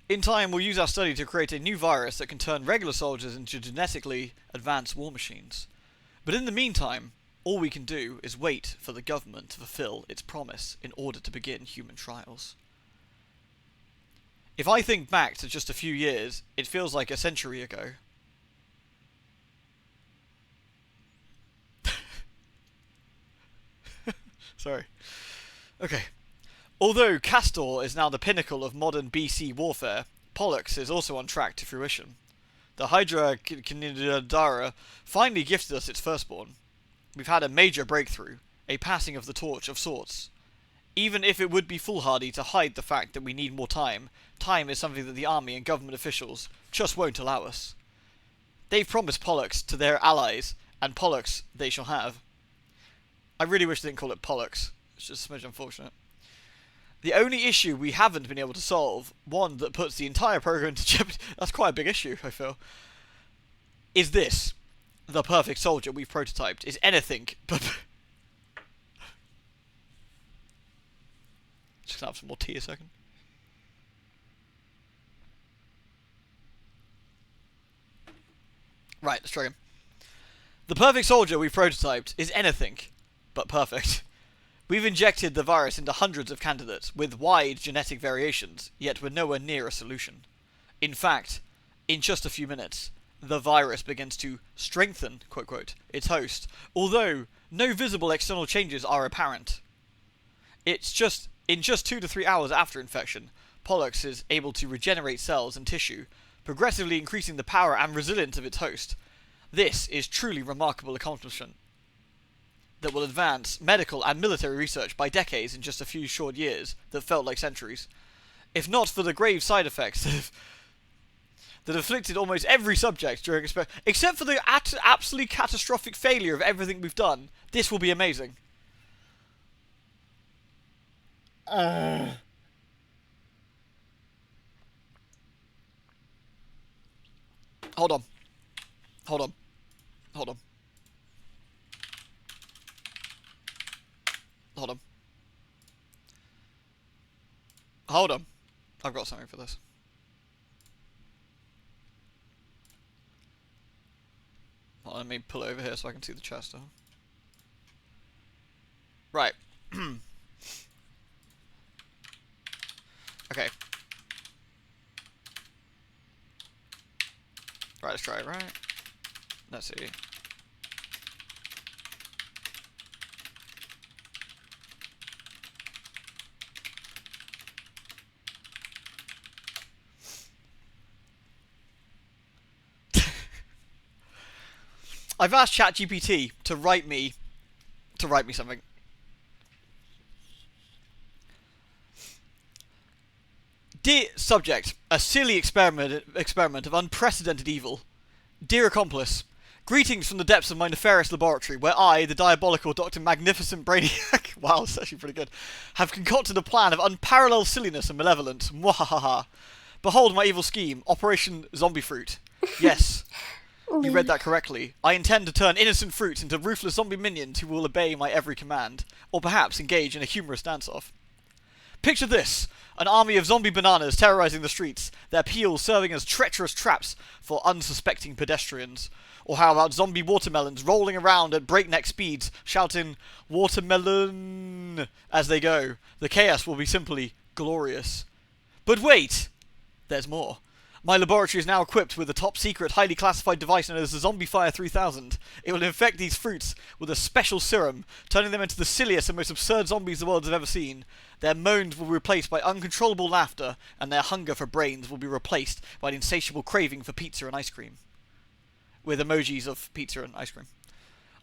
In time, we'll use our study to create a new virus that can turn regular soldiers into genetically advanced war machines. But in the meantime, all we can do is wait for the government to fulfill its promise in order to begin human trials. If I think back to just a few years, it feels like a century ago. Sorry. Okay. Although Castor is now the pinnacle of modern BC warfare, Pollux is also on track to fruition. The Hydra Cnidaria finally gifted us its firstborn. We've had a major breakthrough, a passing of the torch of sorts. Even if it would be foolhardy to hide the fact that we need more time, time is something that the army and government officials just won't allow us. They've promised Pollux to their allies, and Pollux they shall have. I really wish they didn't call it Pollux. It's just a smidge unfortunate. The only issue we haven't been able to solve, one that puts the entire program into jeopardy, that's quite a big issue, I feel, is this. The perfect soldier we've prototyped is anything but... Just gonna have some more tea a second. Right, let's try again. The perfect soldier we've prototyped is anything but perfect. We've injected the virus into hundreds of candidates with wide genetic variations, yet we're nowhere near a solution. In fact, in just a few minutes, the virus begins to strengthen, quote quote, its host, although no visible external changes are apparent. It's just in just 2 to 3 hours after infection, Pollux is able to regenerate cells and tissue, progressively increasing the power and resilience of its host. This is truly remarkable accomplishment that will advance medical and military research by decades in just a few short years that felt like centuries. If not for the grave side effects that afflicted almost every subject during except for the absolutely catastrophic failure of everything we've done, this will be amazing. Hold on. Hold on. Hold on. Hold on. Hold on. I've got something for this. Hold on, let me pull over here so I can see the chest. Right. Okay. Right, let's try it, right? Let's see. I've asked ChatGPT to write me something. Dear subject, a silly experiment of unprecedented evil. Dear accomplice, greetings from the depths of my nefarious laboratory, where I, the diabolical Dr. Magnificent Brainiac, wow, that's actually pretty good, have concocted a plan of unparalleled silliness and malevolence. Mwahaha. Behold my evil scheme, Operation Zombie Fruit. Yes. You read that correctly. I intend to turn innocent fruits into ruthless zombie minions who will obey my every command, or perhaps engage in a humorous dance-off. Picture this, an army of zombie bananas terrorizing the streets, their peels serving as treacherous traps for unsuspecting pedestrians. Or how about zombie watermelons rolling around at breakneck speeds, shouting, "Watermelon!" as they go. The chaos will be simply glorious. But wait! There's more. My laboratory is now equipped with a top-secret, highly classified device known as the Zombifier 3000. It will infect these fruits with a special serum, turning them into the silliest and most absurd zombies the world has ever seen. Their moans will be replaced by uncontrollable laughter, and their hunger for brains will be replaced by an insatiable craving for pizza and ice cream. With emojis of pizza and ice cream.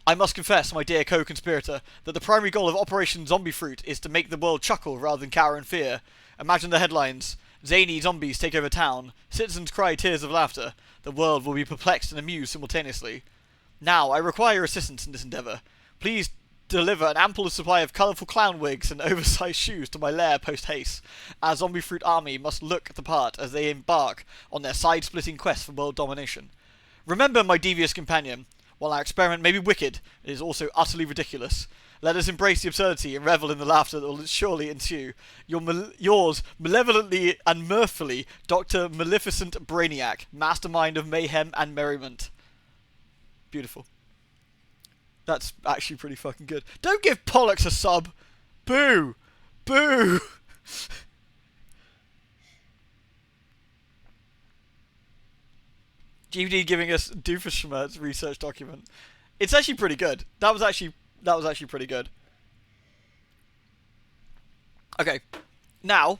I must confess, my dear co-conspirator, that the primary goal of Operation Zombie Fruit is to make the world chuckle rather than cower in fear. Imagine the headlines. Zany zombies take over town. Citizens cry tears of laughter. The world will be perplexed and amused simultaneously. Now, I require your assistance in this endeavour. Please deliver an ample supply of colourful clown wigs and oversized shoes to my lair post-haste. Our Zombie Fruit army must look the part as they embark on their side-splitting quest for world domination. Remember, my devious companion, while our experiment may be wicked, it is also utterly ridiculous. Let us embrace the absurdity and revel in the laughter that will surely ensue. Yours, malevolently and mirthfully, Dr. Maleficent Brainiac, mastermind of mayhem and merriment. Beautiful. That's actually pretty fucking good. Don't give Pollux a sub! Boo! Boo! GVD giving us Doofenshmirtz research document. It's actually pretty good. That was actually pretty good. Okay, now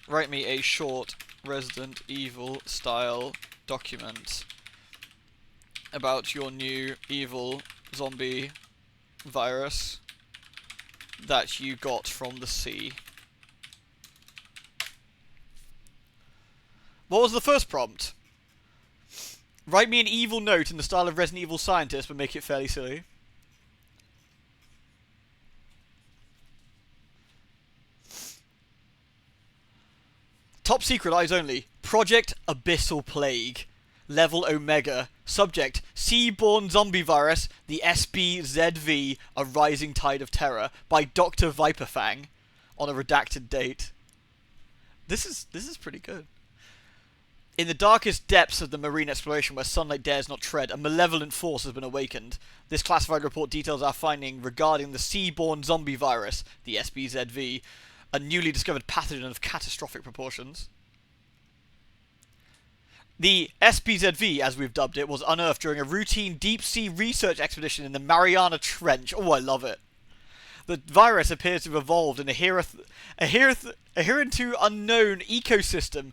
write me a short Resident Evil style document about your new evil zombie virus that you got from the sea. What was the first prompt? Write me an evil note in the style of Resident Evil scientist, but make it fairly silly. Top secret, eyes only. Project Abyssal Plague. Level Omega. Subject, Sea-born Zombie Virus, the SBZV, A Rising Tide of Terror, by Dr. Viperfang, on a redacted date. This is pretty good. In the darkest depths of the marine exploration where sunlight dares not tread, a malevolent force has been awakened. This classified report details our finding regarding the sea-born zombie virus, the SBZV, a newly discovered pathogen of catastrophic proportions. The SBZV, as we've dubbed it, was unearthed during a routine deep-sea research expedition in the Mariana Trench. Oh, I love it. The virus appears to have evolved in a hereunto unknown ecosystem,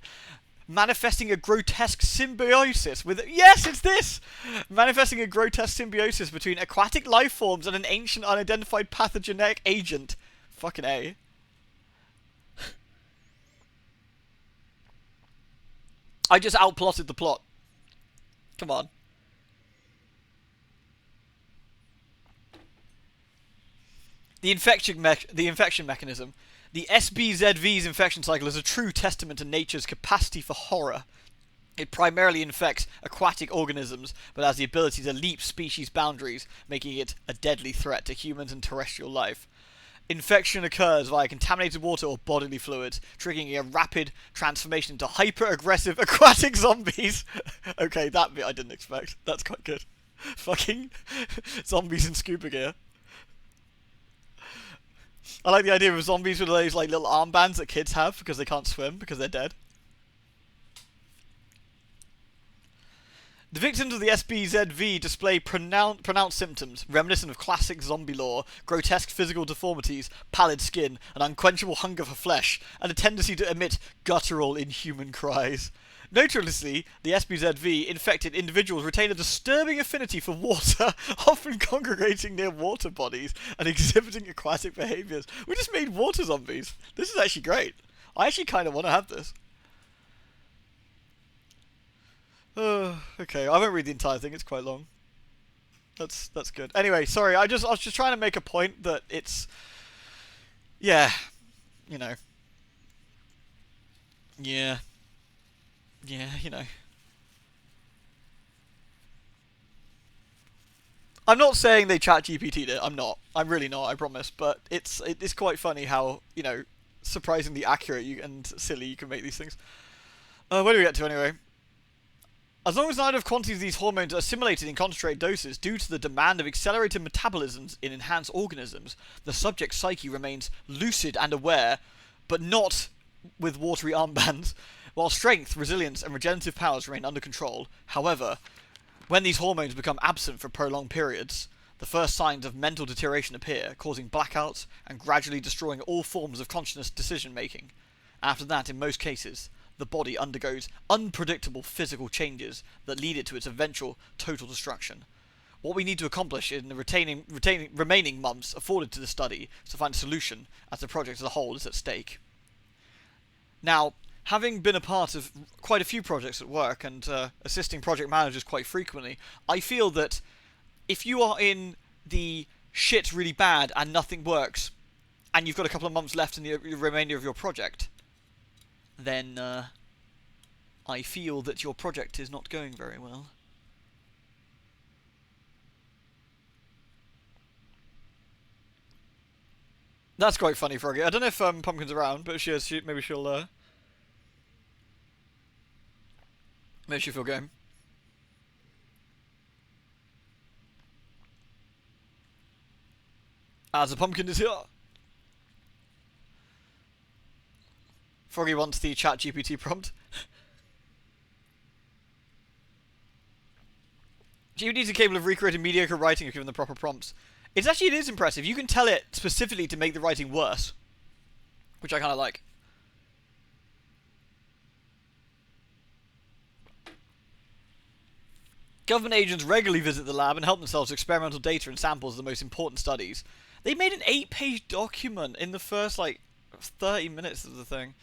manifesting a grotesque symbiosis with... Yes, it's this! Manifesting a grotesque symbiosis between aquatic life forms and an ancient unidentified pathogenic agent. Fucking A. I just outplotted the plot. Come on. The infection mechanism. The SBZV's infection cycle is a true testament to nature's capacity for horror. It primarily infects aquatic organisms, but has the ability to leap species boundaries, making it a deadly threat to humans and terrestrial life. Infection occurs via contaminated water or bodily fluids, triggering a rapid transformation into hyper-aggressive aquatic zombies. Okay, that bit I didn't expect. That's quite good. Fucking zombies in scuba gear. I like the idea of zombies with those like little armbands that kids have because they can't swim because they're dead. The victims of the SBZV display pronounced symptoms, reminiscent of classic zombie lore, grotesque physical deformities, pallid skin, an unquenchable hunger for flesh, and a tendency to emit guttural, inhuman cries. Notoriously, the SBZV infected individuals retain a disturbing affinity for water, often congregating near water bodies and exhibiting aquatic behaviours. We just made water zombies. This is actually great. I actually kind of want to have this. Okay, I won't read the entire thing, it's quite long. That's good. Anyway, sorry, I was just trying to make a point that it's... Yeah. You know. Yeah. Yeah, you know. I'm not saying they chat GPT'd it, I'm not. I'm really not, I promise. But it's quite funny how, you know, surprisingly accurate and silly you can make these things. Where do we get to anyway? As long as not enough quantities of these hormones are assimilated in concentrated doses due to the demand of accelerated metabolisms in enhanced organisms, the subject's psyche remains lucid and aware, but not with watery armbands, while strength, resilience, and regenerative powers remain under control. However, when these hormones become absent for prolonged periods, the first signs of mental deterioration appear, causing blackouts and gradually destroying all forms of conscious decision-making. After that, in most cases, the body undergoes unpredictable physical changes that lead it to its eventual total destruction. What we need to accomplish in the remaining months afforded to the study is to find a solution as the project as a whole is at stake. Now, having been a part of quite a few projects at work and assisting project managers quite frequently, I feel that if you are in the shit really bad and nothing works, and you've got a couple of months left in the remainder of your project, then I feel that your project is not going very well. That's quite funny, Froggy. I don't know if Pumpkin's around, but maybe she'll feel game. As a Pumpkin is here. Froggy wants the chat GPT prompt. GPT is capable of recreating mediocre writing if given the proper prompts. It is impressive. You can tell it specifically to make the writing worse, which I kind of like. Government agents regularly visit the lab and help themselves to experimental data and samples of the most important studies. They made an 8-page document in the first, 30 minutes of the thing.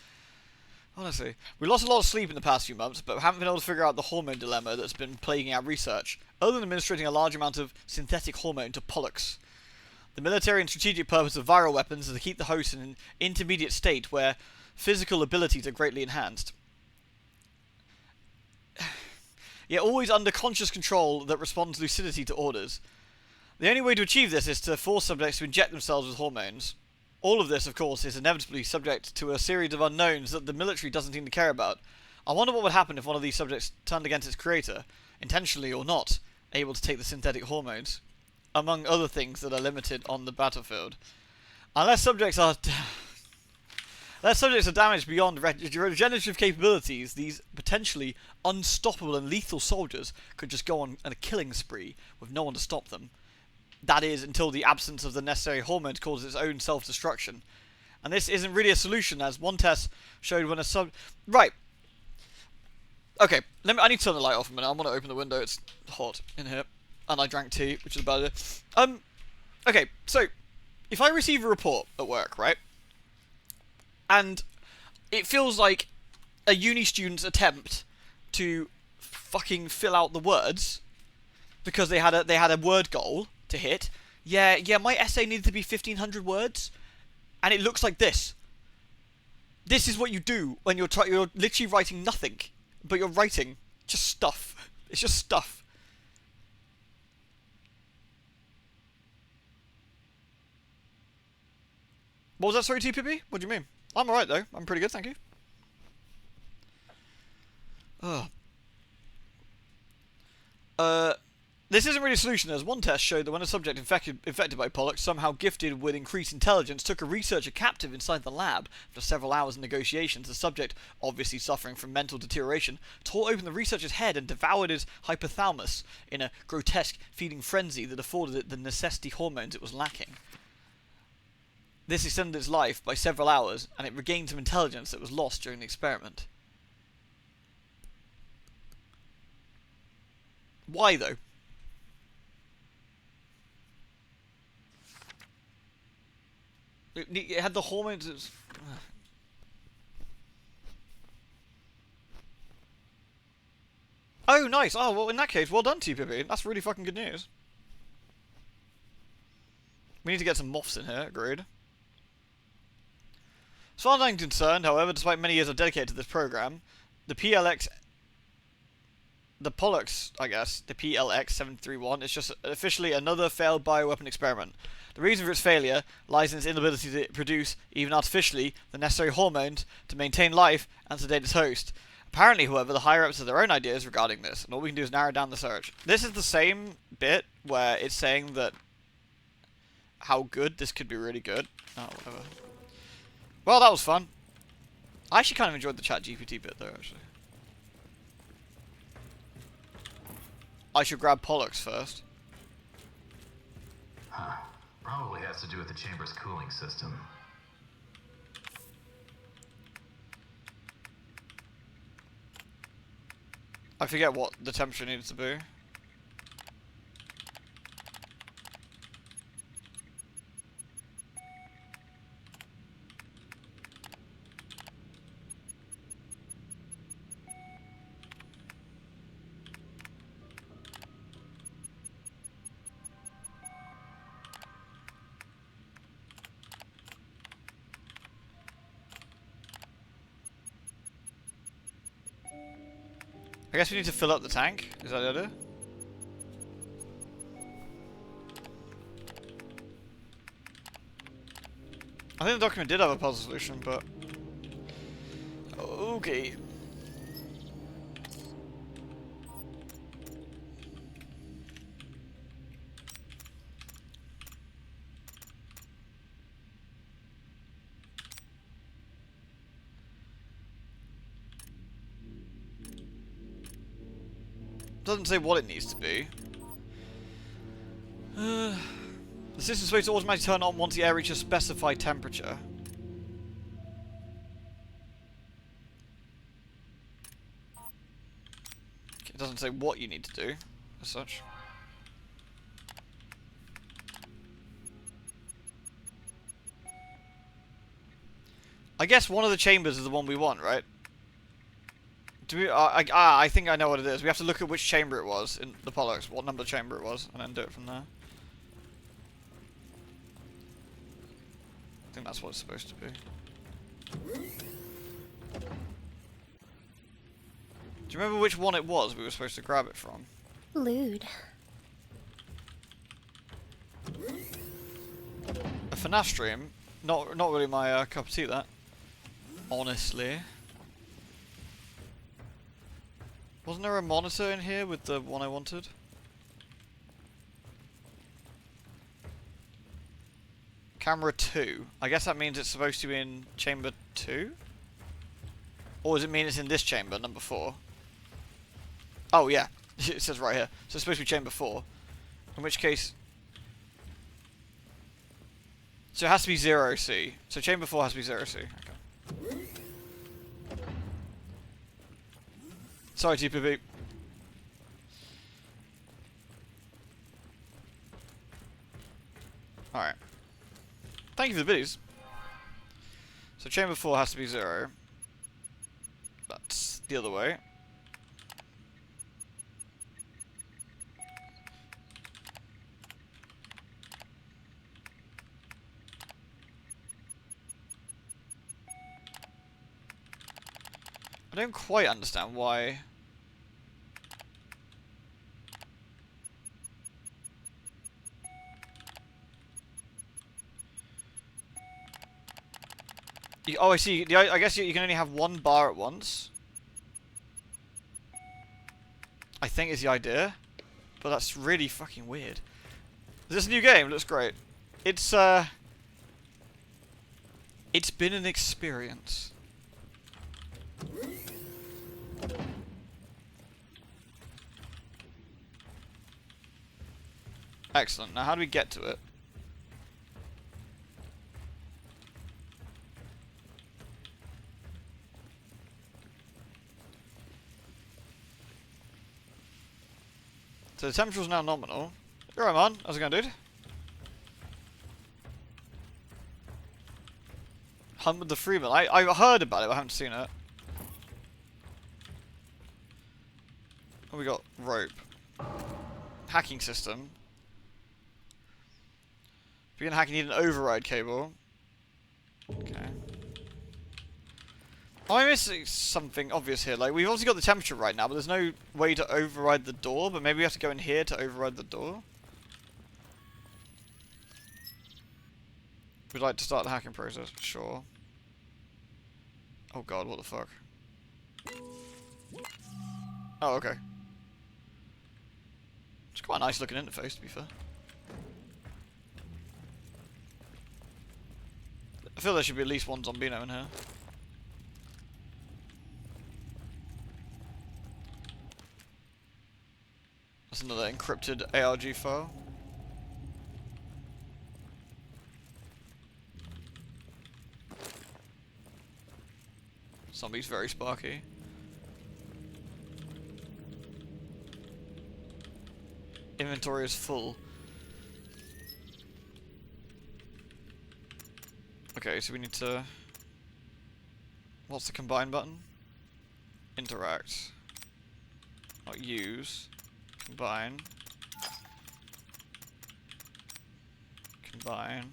Honestly. We lost a lot of sleep in the past few months, but haven't been able to figure out the hormone dilemma that's been plaguing our research, other than administering a large amount of synthetic hormone to pollux. The military and strategic purpose of viral weapons is to keep the host in an intermediate state where physical abilities are greatly enhanced. Yet always under conscious control that responds lucidity to orders. The only way to achieve this is to force subjects to inject themselves with hormones. All of this, of course, is inevitably subject to a series of unknowns that the military doesn't seem to care about. I wonder what would happen if one of these subjects turned against its creator, intentionally or not, able to take the synthetic hormones, among other things that are limited on the battlefield. Unless subjects are damaged beyond regenerative capabilities, these potentially unstoppable and lethal soldiers could just go on a killing spree with no one to stop them. That is, until the absence of the necessary hormones causes its own self-destruction. And this isn't really a solution, as one test showed when a Right. Okay, I need to turn the light off a minute. I want to open the window. It's hot in here. And I drank tea, which is about it. Okay, so, if I receive a report at work, right? And it feels like a uni student's attempt to fucking fill out the words because they had a word goal to hit. Yeah, my essay needed to be 1,500 words, and it looks like this. This is what you do when you're literally writing nothing. but you're writing just stuff. It's just stuff. What was that, sorry, TPP? What do you mean? I'm alright though. I'm pretty good, thank you. Ugh. This isn't really a solution, as one test showed that when a subject infected by Pollux, somehow gifted with increased intelligence, took a researcher captive inside the lab. After several hours of negotiations, the subject, obviously suffering from mental deterioration, tore open the researcher's head and devoured his hypothalamus in a grotesque feeding frenzy that afforded it the necessity hormones it was lacking. This extended its life by several hours, and it regained some intelligence that was lost during the experiment. Why, though? It had the hormones. Oh, nice. Oh, well, in that case, well done, TPP. That's really fucking good news. We need to get some moths in here, agreed. As far as I'm concerned, however, despite many years of dedicated to this program, the Pollux, I guess, the PLX-731, is just officially another failed bioweapon experiment. The reason for its failure lies in its inability to produce, even artificially, the necessary hormones to maintain life and sedate its host. Apparently, however, the higher-ups have their own ideas regarding this, and all we can do is narrow down the search. This is the same bit where it's saying that how good this could be really good. Oh, whatever. Well, that was fun. I actually kind of enjoyed the chat GPT bit, though, actually. I should grab Pollux first. Huh. Probably has to do with the chamber's cooling system. I forget what the temperature needs to be. I guess we need to fill up the tank. Is that the idea? I think the document did have a puzzle solution, but... okay. Doesn't say what it needs to be. The system's supposed to automatically turn on once the air reaches a specified temperature. It doesn't say what you need to do, as such. I guess one of the chambers is the one we want, right? Do we, I think I know what it is. We have to look at which chamber it was in the Pollux, what number chamber it was, and then do it from there. I think that's what it's supposed to be. Do you remember which one it was we were supposed to grab it from? Lewd. A FNAF stream? Not really my cup of tea, that. Honestly. Wasn't there a monitor in here with the one I wanted? Camera 2. I guess that means it's supposed to be in chamber 2? Or does it mean it's in this chamber, number 4? Oh yeah, it says right here. So it's supposed to be chamber 4. In which case... so it has to be 0C. So chamber 4 has to be 0C. Okay. Sorry, TPP. Alright. Thank you for the biddies. So chamber 4 has to be 0. That's the other way. I don't quite understand why. Oh, I see. I guess you can only have one bar at once. I think is the idea. But that's really fucking weird. Is this a new game? It looks great. It's been an experience. Excellent. Now how do we get to it? So the temperature is now nominal. You're right, man. How's it going, dude? Hunt with the Freeman. I heard about it, but I haven't seen it. Oh, we got rope. Hacking system. Begin hacking, you need an override cable. Okay. Am I missing something obvious here? Like, we've obviously got the temperature right now, but there's no way to override the door. But maybe we have to go in here to override the door. We'd like to start the hacking process, sure. Oh god, what the fuck? Oh, okay. It's quite a nice looking interface, to be fair. I feel there should be at least one Zombino in here. That's another encrypted ARG file. Zombie's very sparky. Inventory is full. Okay, so we need to... What's the combine button? Interact. Not use. Combine. Combine.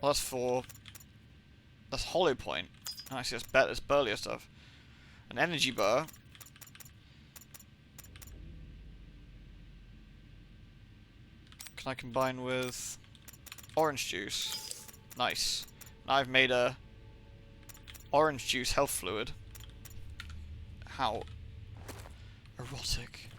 Well, that's 4. That's hollow point. Oh, I see, that's burlier stuff. An energy bar. Can I combine with orange juice? Nice. Now I've made a orange juice health fluid. How erotic.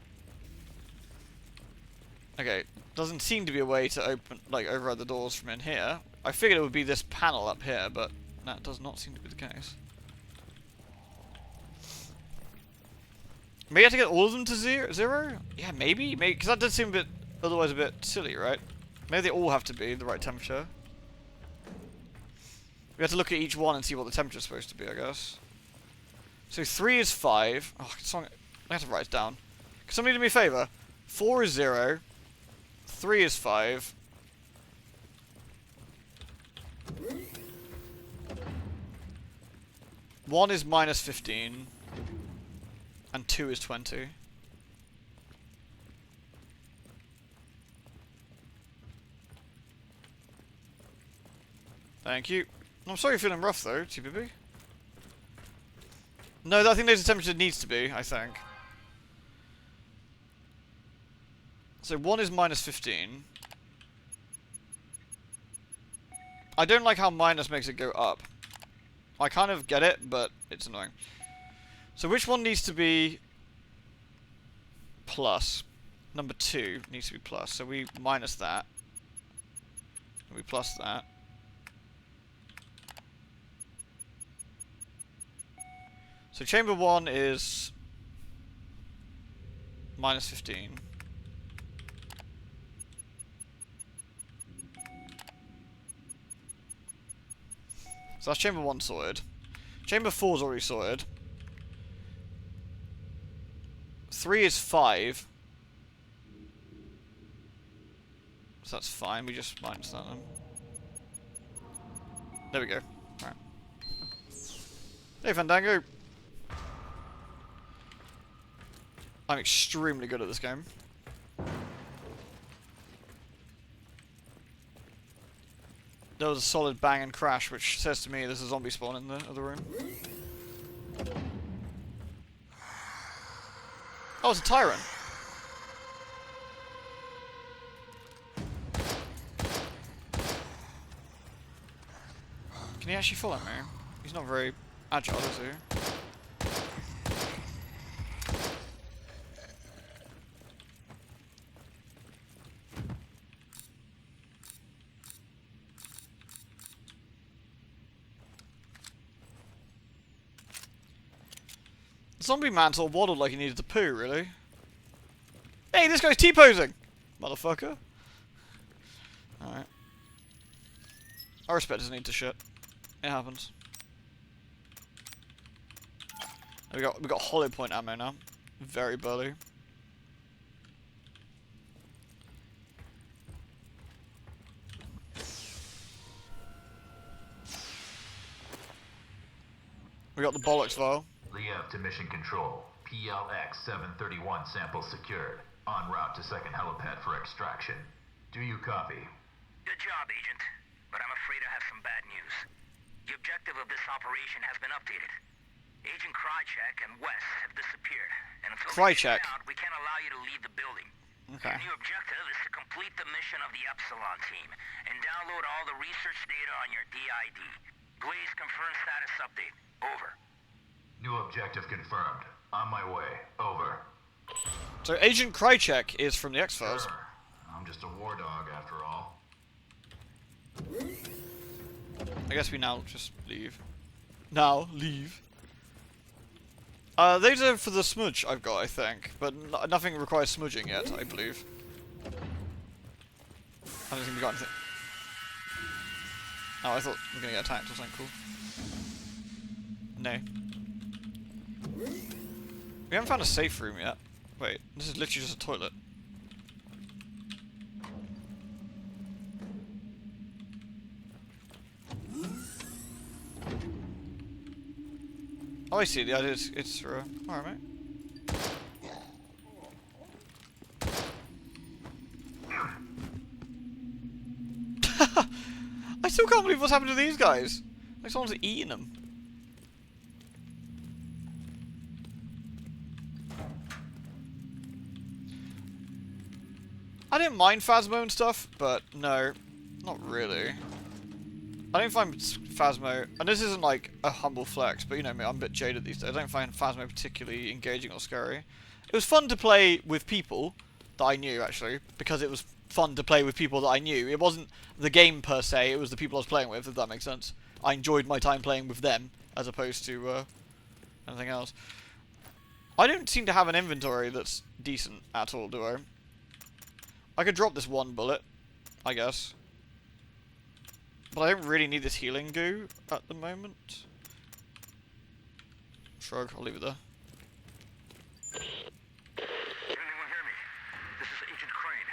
Okay, doesn't seem to be a way to open, like, override the doors from in here. I figured it would be this panel up here, but that does not seem to be the case. Maybe I have to get all of them to zero? Yeah, maybe? Maybe, because that does seem a bit, otherwise a bit silly, right? Maybe they all have to be the right temperature. We have to look at each one and see what the temperature is supposed to be, I guess. So 3 is 5. Oh, I have to write it down. Can somebody do me a favour? 4 is 0. 3 is 5. One is minus 15. And 2 is 20. Thank you. I'm sorry you're feeling rough though, TPB. No, I think there's a temperature it needs to be, I think. So 1 is minus 15. I don't like how minus makes it go up. I kind of get it, but it's annoying. So which one needs to be plus? Number 2 needs to be plus. So we minus that. And we plus that. So chamber 1 is minus 15. So that's chamber 1 sorted. Chamber 4 is already sorted. 3 is 5. So that's fine, we just minus that then. There we go. Alright. Hey Fandango! I'm extremely good at this game. There was a solid bang and crash, which says to me there's a zombie spawn in the other room. Oh, it's a tyrant. Can he actually follow me? He's not very agile, is he? The zombie man sort of waddled like he needed to poo, really. Hey, this guy's T-posing! Motherfucker. Alright. I respect his need to shit. It happens. We got hollow point ammo now. Very burly. We got the bollocks vial. Liev to mission control. PLX 731 sample secured. En route to second helipad for extraction. Do you copy? Good job, Agent. But I'm afraid I have some bad news. The objective of this operation has been updated. Agent Krychek and Wes have disappeared, and until they get out, we can't allow you to leave the building. Okay. Your new objective is to complete the mission of the Epsilon team and download all the research data on your DID. Please confirm status update. Over. New objective confirmed. On my way. Over. So Agent Krychek is from the X-Files. Sure. I'm just a war dog after all. I guess we now just leave. Now, leave. These are for the smudge I've got, I think. But nothing requires smudging yet, I believe. I don't think we got anything. Oh, I thought we were gonna get attacked or something cool. No. We haven't found a safe room yet. Wait, this is literally just a toilet. Oh, I see. The idea is it's for alright, mate. I still can't believe what's happened to these guys. Like someone's eating them. I didn't mind Phasmo and stuff, but no, not really. I don't find Phasmo, and this isn't like a humble flex, but you know me, I'm a bit jaded these days. I don't find Phasmo particularly engaging or scary. It was fun to play with people that I knew, actually, because it was fun to play with people that I knew. It wasn't the game per se, it was the people I was playing with, if that makes sense. I enjoyed my time playing with them, as opposed to anything else. I don't seem to have an inventory that's decent at all, do I? I could drop this one bullet, I guess. But I don't really need this healing goo at the moment. Shrug, I'll leave it there. Can anyone hear me? This is Agent Crane.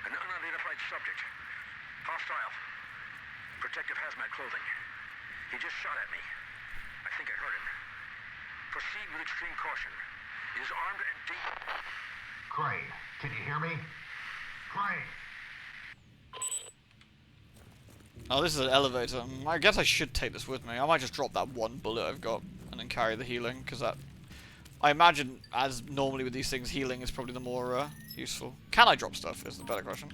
An unidentified subject. Hostile. Protective hazmat clothing. He just shot at me. I think I heard him. Proceed with extreme caution. He is armed and deep. Crane, can you hear me? Crane! Oh, this is an elevator. I guess I should take this with me. I might just drop that one bullet I've got and then carry the healing, because that... I imagine, as normally with these things, healing is probably the more useful. Can I drop stuff, is the better question.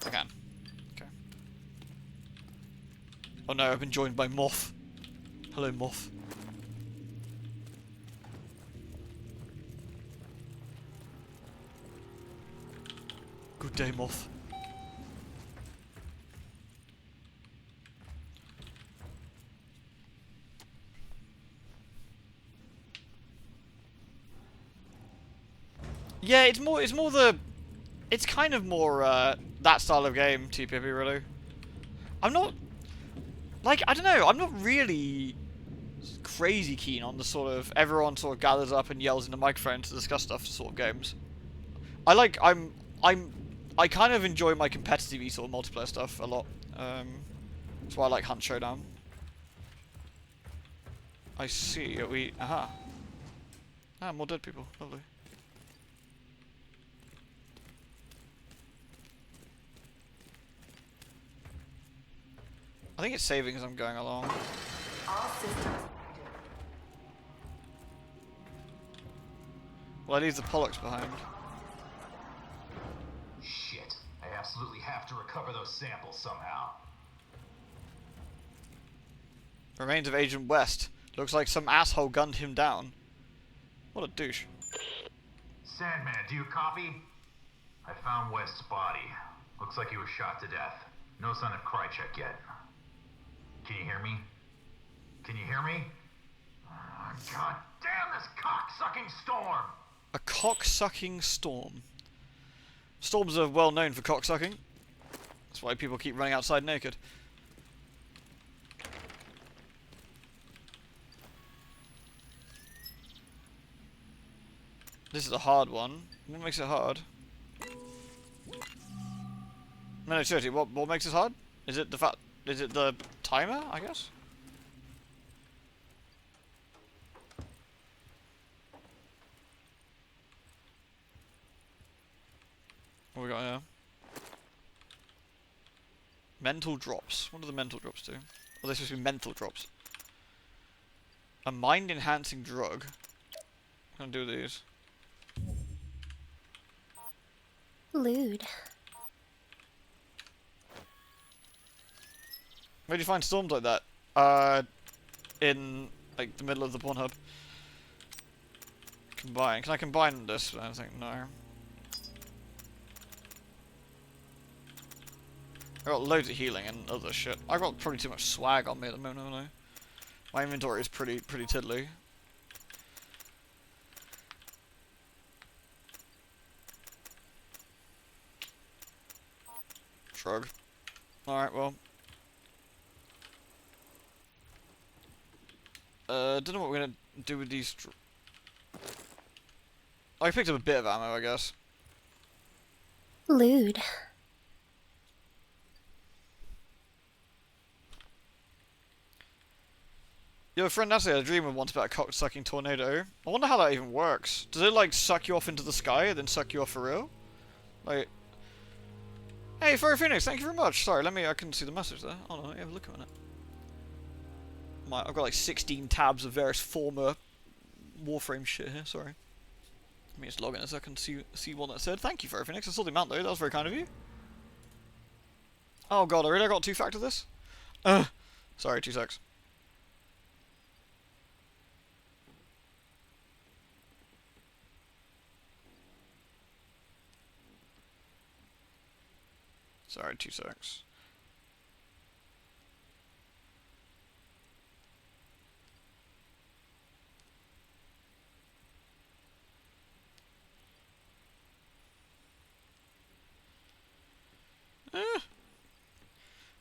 I can. Okay. Oh no, I've been joined by Moth. Hello, Moth. Good day, Moth. Yeah, it's more the... It's kind of more, that style of game, TPP, really. I'm not... Like, I don't know, I'm not really crazy keen on the sort of... Everyone sort of gathers up and yells in the microphone to discuss stuff sort of games. I kind of enjoy my competitive sort of multiplayer stuff a lot. That's why I like Hunt Showdown. I see, are we... Aha. Ah, more dead people, lovely. I think it's saving as I'm going along. All systems active. Well, I leave the Pollux behind. Shit. I absolutely have to recover those samples somehow. Remains of Agent West. Looks like some asshole gunned him down. What a douche. Sandman, do you copy? I found West's body. Looks like he was shot to death. No sign of Krychek yet. Can you hear me? Can you hear me? Oh, God damn this cock-sucking storm! A cock-sucking storm. Storms are well known for cock-sucking. That's why people keep running outside naked. This is a hard one. What makes it hard? No, seriously, what makes it hard? Is it the fact? Is it the timer? I guess. What we got here? Mental drops. What do the mental drops do? Oh, they're supposed to be mental drops. A mind-enhancing drug. What can I do with these? Lewd. Where do you find storms like that? In like the middle of the porn hub. Combine. Can I combine this? I think no. I got loads of healing and other shit. I got probably too much swag on me at the moment, haven't I? My inventory is pretty tiddly. Shrug. Alright, well. Don't know what we're gonna do with these. I picked up a bit of ammo, I guess. Lewd. Your friend Natalie had a dream once about a cock-sucking tornado. I wonder how that even works. Does it like suck you off into the sky and then suck you off for real? Like, hey, Furry Phoenix, thank you very much. Sorry, I couldn't see the message there. Oh no, let me have a look at it. I've got like 16 tabs of various former Warframe shit here, sorry. Let me just log in a second to see one that said, thank you, Furry Phoenix, I saw the amount though, that was very kind of you. Oh god, I really got two-factor this? Sorry, 2 secs. Sorry, 2 secs.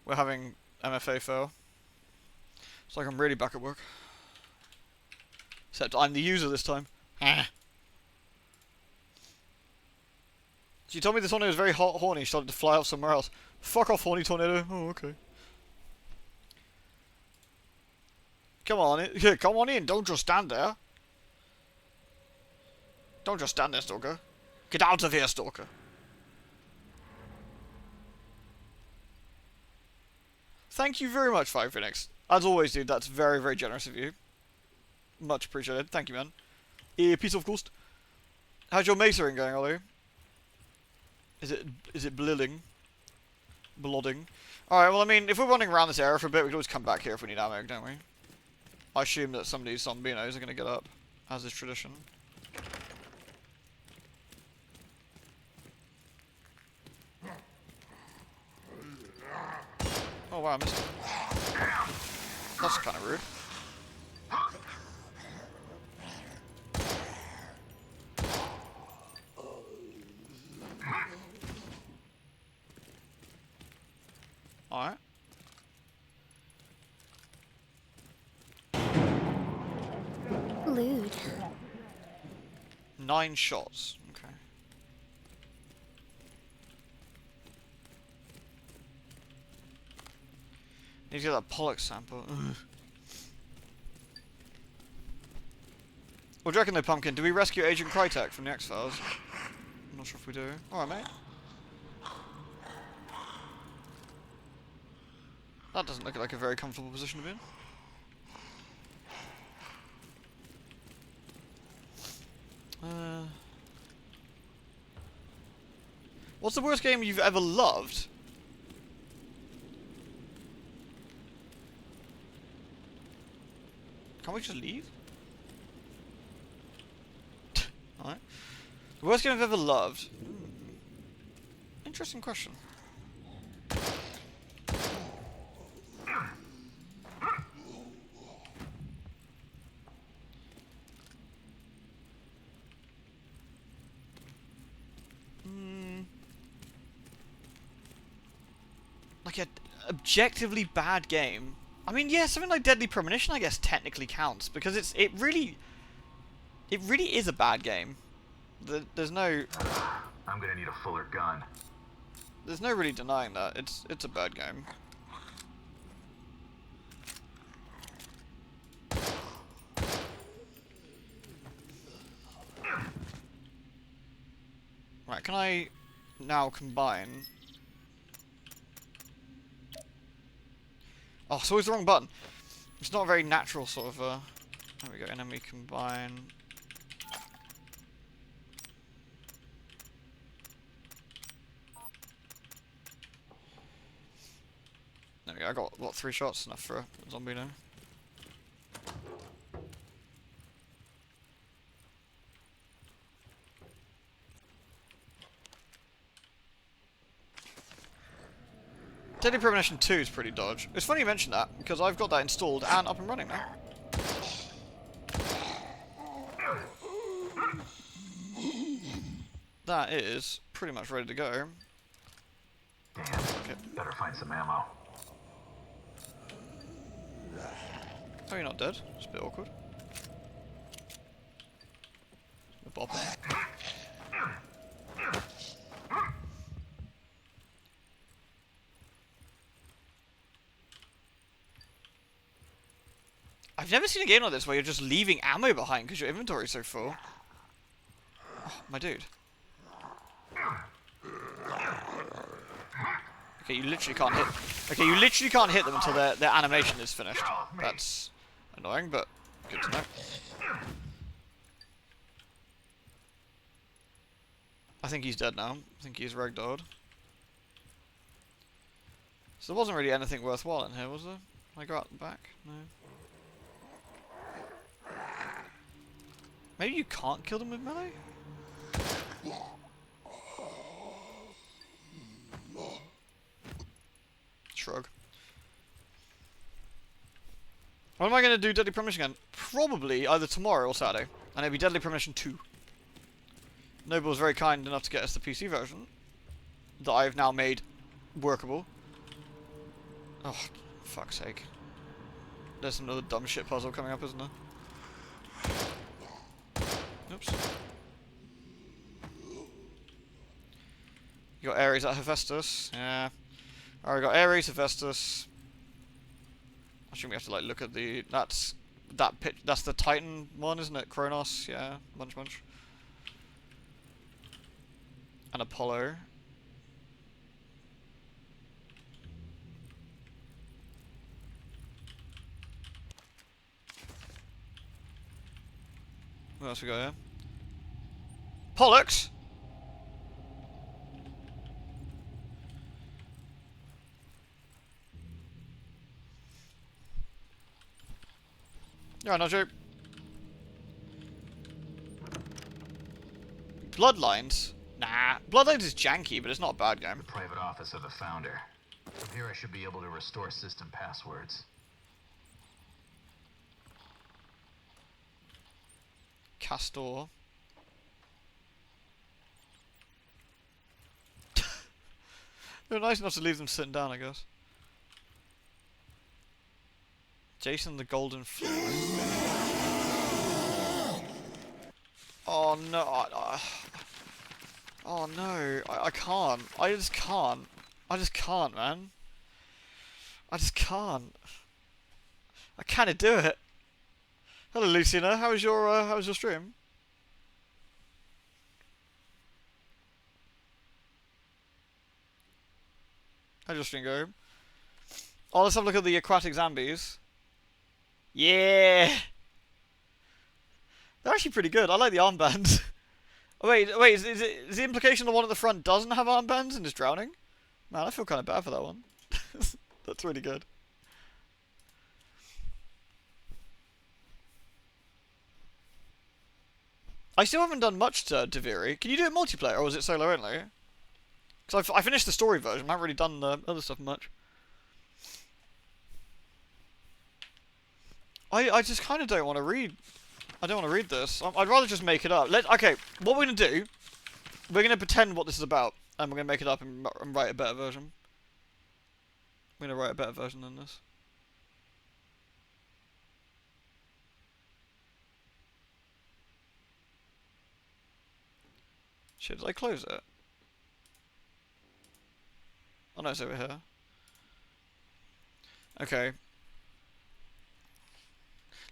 We're having MFA fail. It's like I'm really back at work. Except I'm the user this time. She told me the tornado was very hot, horny. She started to fly off somewhere else. Fuck off, horny tornado. Oh, okay. Come on, come on in. Don't just stand there. Don't just stand there, stalker. Get out of here, stalker. Thank you very much, Five Phoenix. As always, dude, that's very, very generous of you. Much appreciated. Thank you, man. Peace of course. How's your mesering going, Ollie? Is it blilling? Blodding? Alright, well, I mean, if we're running around this area for a bit, we can always come back here if we need ammo, don't we? I assume that some of these zombinos are going to get up, as is tradition. Oh wow, I missed it. That's kind of rude. Alright. Lewd. 9 shots. Okay. Need to get that Pollux sample. What do you reckon though, Pumpkin? Do we rescue Agent Krychek from the X-Files? I'm not sure if we do. Alright, mate. That doesn't look like a very comfortable position to be in. What's the worst game you've ever loved? Can't we just leave? Alright. The worst game I've ever loved? Interesting question. Like a objectively bad game. I mean, yeah, something like Deadly Premonition, I guess, technically counts because it really is a bad game. There's no. I'm gonna need a fuller gun. There's no really denying that. It's a bad game. Right, can I now combine? Oh, it's always the wrong button. It's not a very natural sort of, there we go, enemy combine. There we go, I got, what, 3 shots? Enough for a zombie now. Deadly Premonition 2 is pretty dodge. It's funny you mention that, because I've got that installed and up and running now. That is pretty much ready to go. Damn, okay. Better find some ammo. Oh, you're not dead? It's a bit awkward. A bop. I've never seen a game like this where you're just leaving ammo behind because your inventory's so full. Oh, my dude. Okay, you literally can't hit. Okay, you literally can't hit them until their animation is finished. That's annoying, but good to know. I think he's dead now. I think he's ragdolled. So there wasn't really anything worthwhile in here, was there? Can I go out the back? No. Maybe you can't kill them with melee? Shrug. When am I going to do Deadly Premonition again? Probably either tomorrow or Saturday. And it'll be Deadly Premonition 2. Noble was very kind enough to get us the PC version. That I've now made workable. Oh, fuck's sake. There's another dumb shit puzzle coming up, isn't there? Oops. You got Ares at Hephaestus. Yeah. Alright, got Ares, Hephaestus. I think we have to like look at the that's the Titan one, isn't it? Kronos, yeah. Munch. And Apollo. What else we got here? Pollux! Yeah, no joke. Bloodlines? Nah. Bloodlines is janky, but it's not a bad game. The private office of the founder. From here I should be able to restore system passwords. Castor. They're nice enough to leave them sitting down, I guess. Jason the Golden Fleet. Oh no. Oh no. I can't. I just can't. I just can't, man. I just can't. I can't do it. Hello, Lucina. How was your stream? How's your stream go? Oh, let's have a look at the aquatic zombies. Yeah! They're actually pretty good. I like the armbands. Oh, wait, is the implication the one at the front doesn't have armbands and is drowning? Man, I feel kind of bad for that one. That's really good. I still haven't done much to Deviri. Can you do it multiplayer, or was it solo only? Because I finished the story version, I haven't really done the other stuff much. I just kind of don't want to read. I don't want to read this. I'd rather just make it up. Okay, what we're going to do, we're going to pretend what this is about, and we're going to make it up and write a better version. We're going to write a better version than this. Shit, did I close it? Oh no, it's over here. Okay.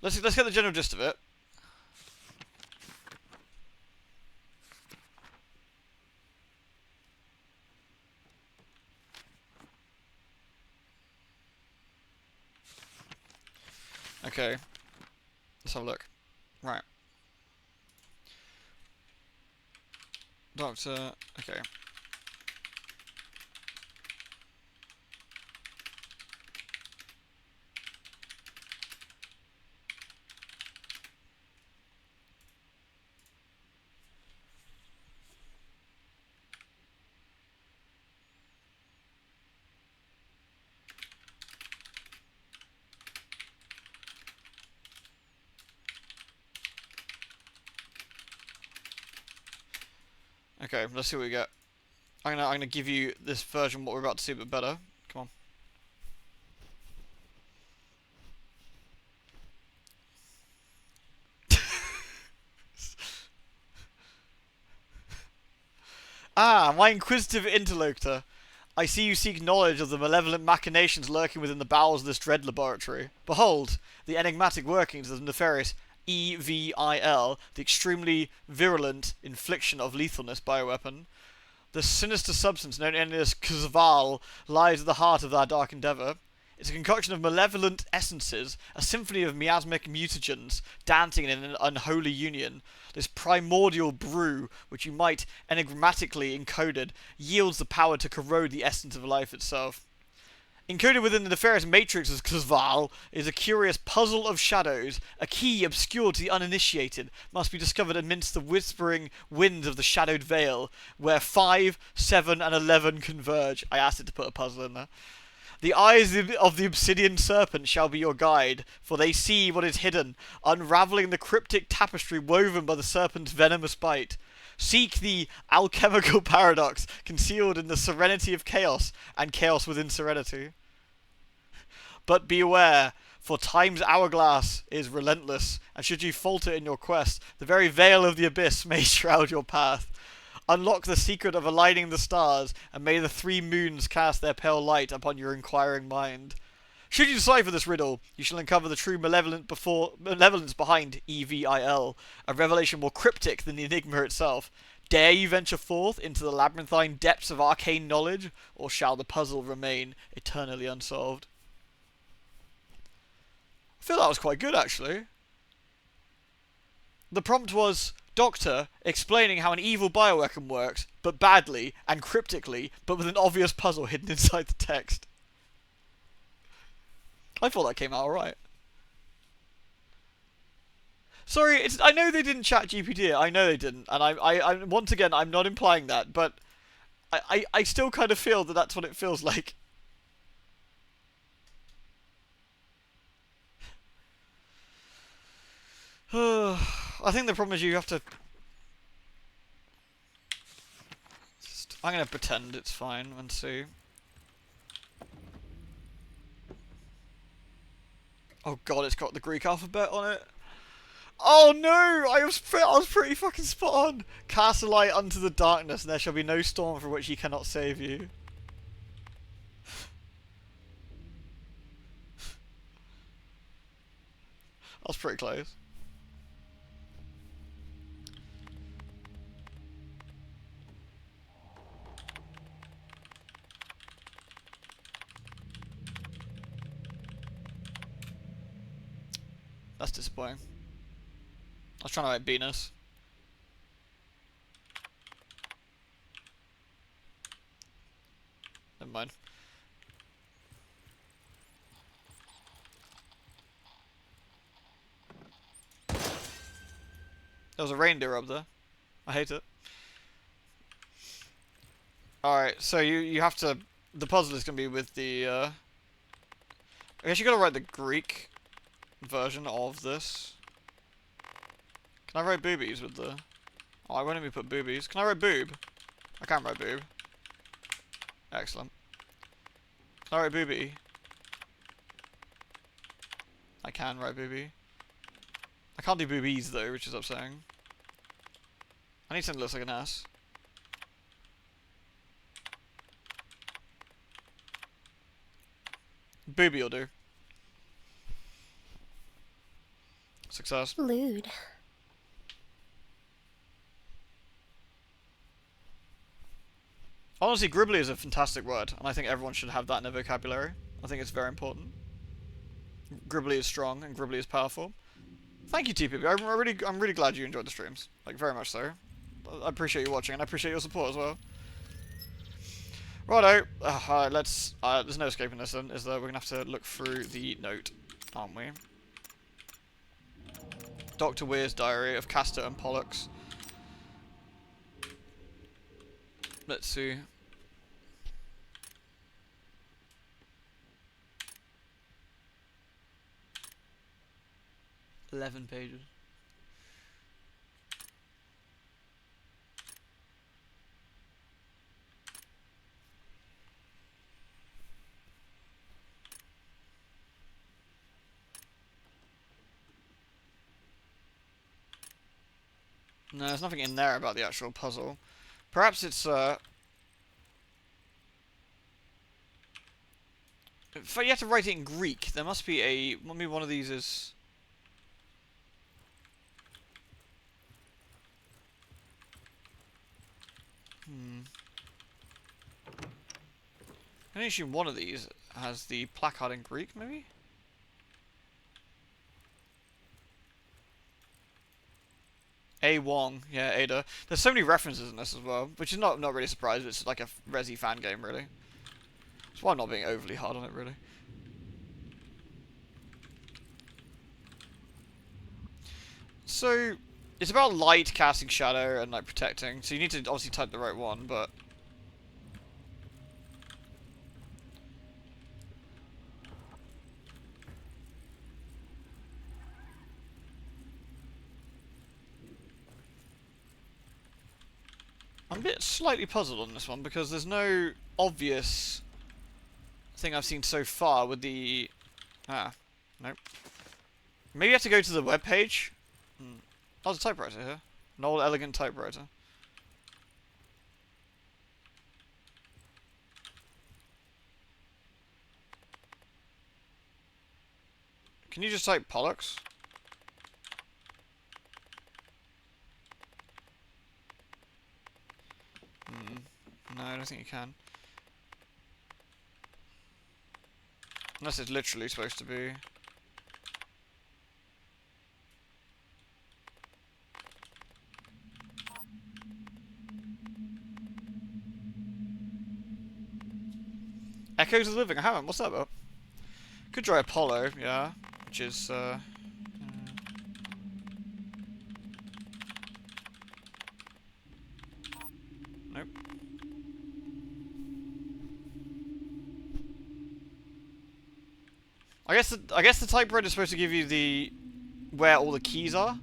Let's get the general gist of it. Okay. Let's have a look. Right. Doctor. Okay. Okay, let's see what we get. I'm gonna give you this version what we're about to see, but better. Come on. Ah, my inquisitive interlocutor. I see you seek knowledge of the malevolent machinations lurking within the bowels of this dread laboratory. Behold, the enigmatic workings of the nefarious EVIL, the extremely virulent infliction of lethalness bioweapon. The sinister substance known only as Kzval lies at the heart of our dark endeavour. It's a concoction of malevolent essences, a symphony of miasmic mutagens, dancing in an unholy union. This primordial brew, which you might enigmatically encoded, yields the power to corrode the essence of life itself. Encoded within the nefarious matrix of Kzval is a curious puzzle of shadows. A key obscured to the uninitiated must be discovered amidst the whispering winds of the shadowed veil, where 5, 7, and 11 converge. I asked it to put a puzzle in there. The eyes of the obsidian serpent shall be your guide, for they see what is hidden, unravelling the cryptic tapestry woven by the serpent's venomous bite. Seek the alchemical paradox concealed in the serenity of chaos, and chaos within serenity. But beware, for time's hourglass is relentless, and should you falter in your quest, the very veil of the abyss may shroud your path. Unlock the secret of aligning the stars, and may the 3 moons cast their pale light upon your inquiring mind. Should you decipher this riddle, you shall uncover the true malevolence behind EVIL, a revelation more cryptic than the enigma itself. Dare you venture forth into the labyrinthine depths of arcane knowledge, or shall the puzzle remain eternally unsolved? I feel that was quite good, actually. The prompt was Doctor explaining how an evil bioweapon works, but badly and cryptically, but with an obvious puzzle hidden inside the text. I thought that came out alright. Sorry, I know they didn't chat GPT it. I know they didn't, and I once again, I'm not implying that, but I still kind of feel that that's what it feels like. I think the problem is you have to. I'm gonna pretend it's fine and see. Oh god, it's got the Greek alphabet on it. Oh no! I was pretty fucking spot on. Cast a light unto the darkness, and there shall be no storm from which he cannot save you. I was pretty close. That's disappointing. I was trying to write Venus. Never mind. There was a reindeer up there. I hate it. Alright, so you have to... The puzzle is going to be with the... I guess you got to write the Greek version of this. Can I write boobies with the... Oh, why don't we put boobies? Can I write boob? I can write boob. Excellent. Can I write boobie? I can write boobie. I can't do boobies though, which is upsetting. I need something that looks like an ass. Boobie will do. Success. Lewd. Honestly, gribbly is a fantastic word, and I think everyone should have that in their vocabulary. I think it's very important. Gribbly is strong, and gribbly is powerful. Thank you, TPB. I'm really glad you enjoyed the streams. Like, very much so. I appreciate you watching, and I appreciate your support as well. Righto. Alright, let's... there's no escaping this then, is there? We're going to have to look through the note, aren't we? Dr. Weir's diary of Castor and Pollux. Let's see. $11 pages. No, there's nothing in there about the actual puzzle. Perhaps it's, if you have to write it in Greek, there must be a... Maybe one of these is... I assume one of these has the placard in Greek, maybe? A Wong, yeah, Ada. There's so many references in this as well, which is not really a surprise. It's like a Resi fan game, really. That's why I'm not being overly hard on it, really. So, it's about light, casting shadow, and like protecting. So you need to obviously type the right one, but... I'm a bit slightly puzzled on this one because there's no obvious thing I've seen so far with the... Nope. Maybe you have to go to the webpage. Oh, there's a typewriter here. An old elegant typewriter. Can you just type Pollux? No, I don't think you can. Unless it's literally supposed to be. Echoes of the Living, I haven't. What's that about? Could try Apollo, yeah. Which is, Nope. I guess the typewriter is supposed to give you the... where all the keys are?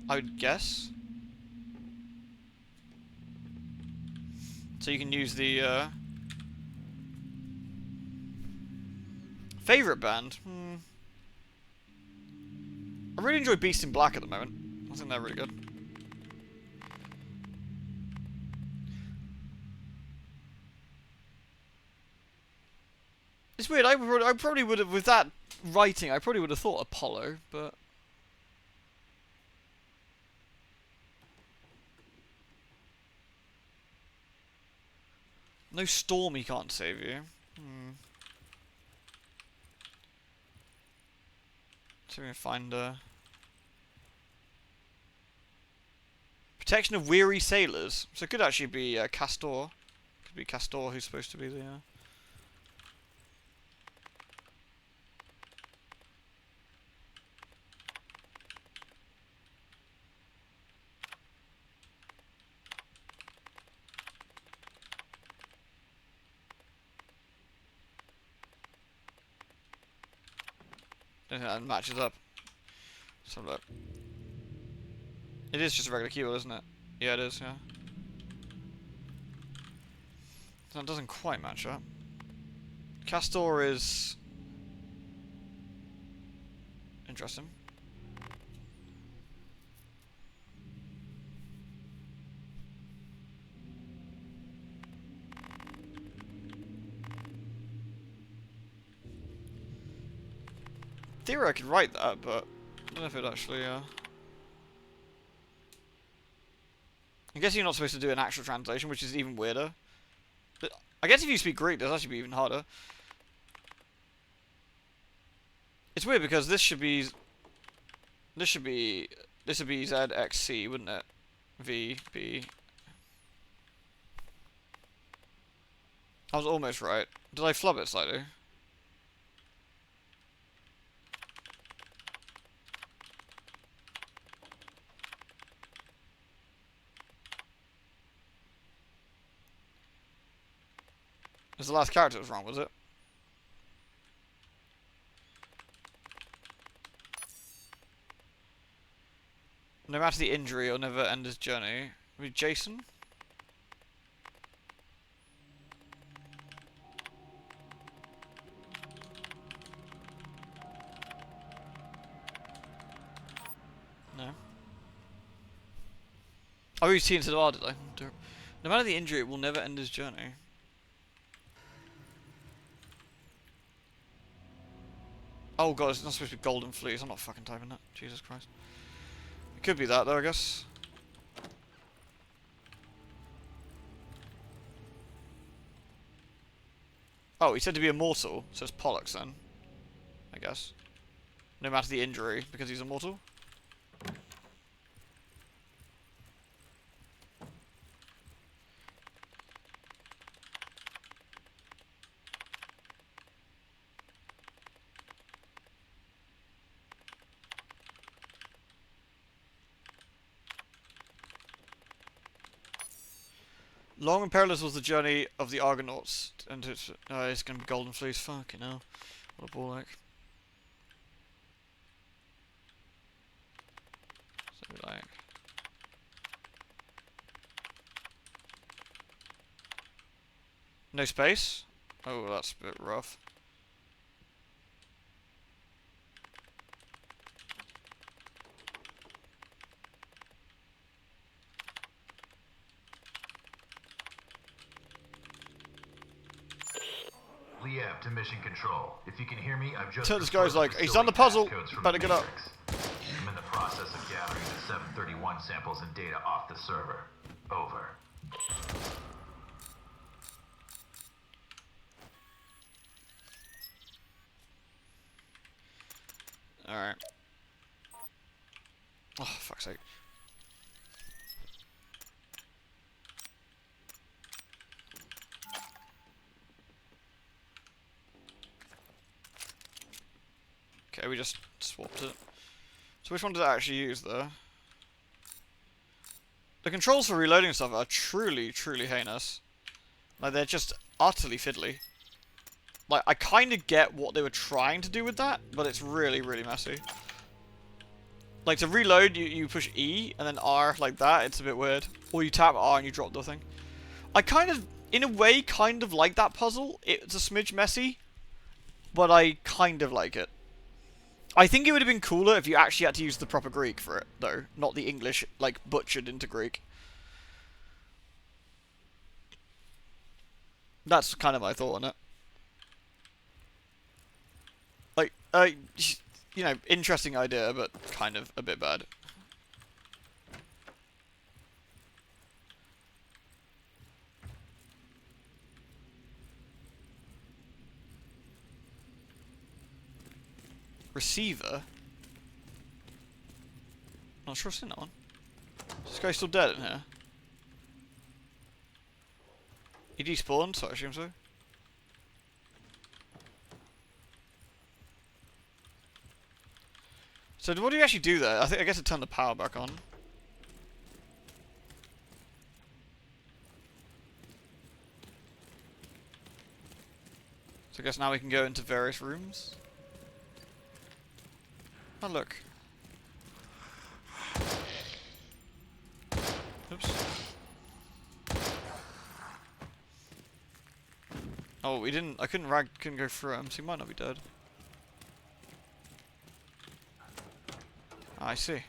I would guess. So you can use the, favorite band? I really enjoy Beast in Black at the moment. I think they're really good. It's weird, I probably would have, with that writing, I probably would have thought Apollo, but... No storm, he can't save you. See if we can find protection of weary sailors. So it could actually be Castor. Could be Castor who's supposed to be the. I don't think that matches up. Let's have a look. It is just a regular keyboard, isn't it? Yeah, it is, yeah. That doesn't quite match up. Castor is... interesting. In theory I could write that, but I don't know if it actually, I guess you're not supposed to do an actual translation, which is even weirder. But I guess if you speak Greek, that'll actually be even harder. It's weird because this would be ZXC, wouldn't it? V, B. I was almost right. Did I flub it slightly? It was the last character that was wrong, was it? No matter the injury, he'll never end his journey. Maybe Jason? No. Oh, he's T instead of R, did I? No matter the injury, it will never end his journey. Oh god, it's not supposed to be golden fleece. I'm not fucking typing that. Jesus Christ. It could be that though, I guess. Oh, he said to be immortal, so it's Pollux then. I guess. No matter the injury, because he's immortal. Long and perilous was the journey of the Argonauts, and it's gonna be golden fleece. Fucking hell, what a ball like. So like, no space. Oh, that's a bit rough. Liev to mission control. If you can hear me, I've just... So this guy's like, he's done the puzzle, better get up. I'm in the process of gathering the 731 samples and data off the server. Over. Alright. Oh, fuck's sake. Okay, we just swapped it. So which one did I actually use though? The controls for reloading stuff are truly, truly heinous. Like, they're just utterly fiddly. Like, I kind of get what they were trying to do with that, but it's really, really messy. Like, to reload, you push E, and then R like that, it's a bit weird. Or you tap R and you drop the thing. I kind of, in a way, kind of like that puzzle. It's a smidge messy, but I kind of like it. I think it would have been cooler if you actually had to use the proper Greek for it, though. Not the English, like, butchered into Greek. That's kind of my thought on it. Like, you know, interesting idea, but kind of a bit bad. Receiver? Not sure I've seen that one. Is this guy still dead in here? He despawned, so I assume so. So what do you actually do there? I guess it turned the power back on. So I guess now we can go into various rooms. Oh look. Oops. Oh, we didn't. I couldn't go through him, so he might not be dead. I see.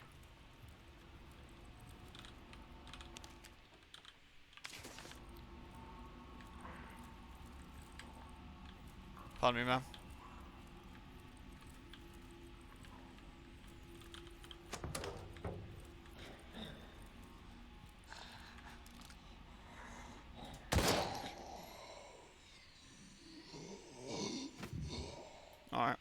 Pardon me, ma'am. Alright.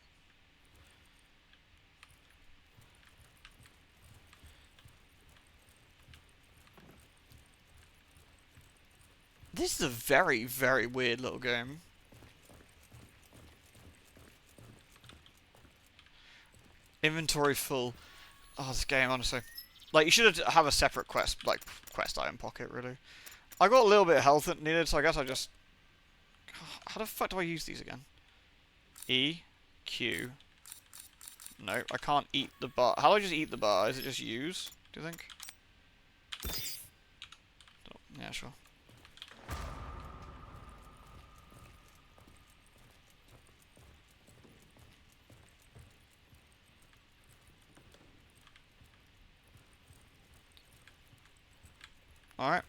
This is a very, very weird little game. Inventory full. Oh, this game, honestly. Like, you should have a separate quest item pocket, really. I got a little bit of health that needed, so I guess I just... How the fuck do I use these again? E, Q. No, I can't eat the bar. How do I just eat the bar? Is it just use, do you think? Oh, yeah, sure. Alright.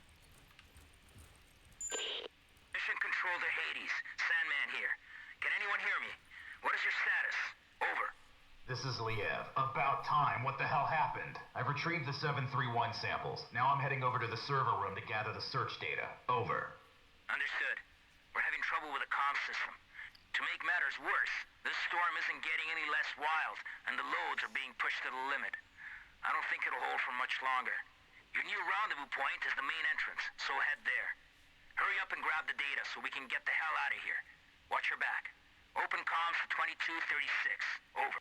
Mission Control to Hades. Sandman here. Can anyone hear me? What is your status? Over. This is Liev. About time. What the hell happened? I've retrieved the 731 samples. Now I'm heading over to the server room to gather the search data. Over. Understood. We're having trouble with the comm system. To make matters worse, this storm isn't getting any less wild, and the loads are being pushed to the limit. I don't think it'll hold for much longer. Your new rendezvous point is the main entrance, so head there. Hurry up and grab the data so we can get the hell out of here. Watch your back. Open comms for 2236. Over.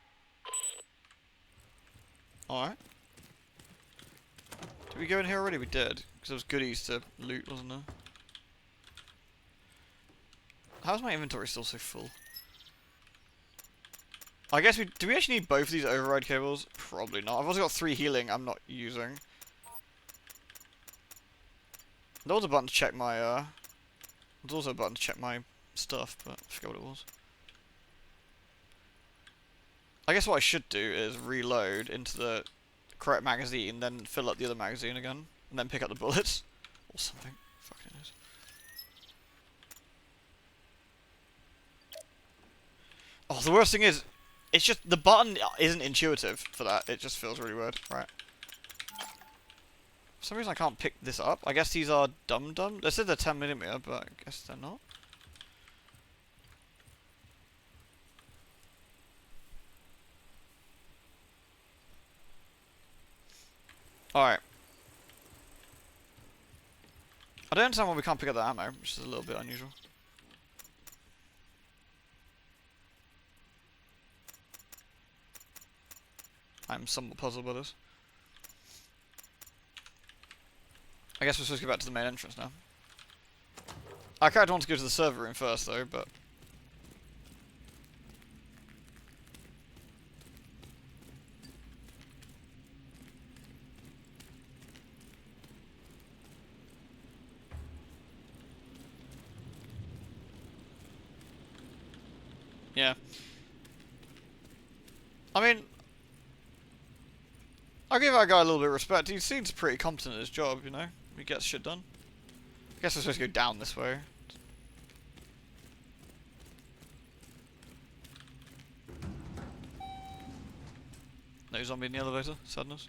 Alright. Did we go in here already? We did. Because there was goodies to loot, wasn't there? How's my inventory still so full? I guess do we actually need both of these override cables? Probably not. I've also got 3 healing I'm not using. There was a button to check my, there's also a button to check my stuff, but I forgot what it was. I guess what I should do is reload into the correct magazine, then fill up the other magazine again, and then pick up the bullets. Or something. Fucking knows. Oh, the worst thing is, it's just, the button isn't intuitive for that. It just feels really weird. Right. For some reason I can't pick this up. I guess these are dum-dum. They said they're 10mm, but I guess they're not. Alright. I don't understand why we can't pick up the ammo, which is a little bit unusual. I'm somewhat puzzled by this. I guess we're supposed to go back to the main entrance now. I kind of want to go to the server room first, though, but... yeah. I mean... I'll give that guy a little bit of respect. He seems pretty competent at his job, you know? He gets shit done. I guess we're supposed to go down this way. No zombie in the elevator. Sadness.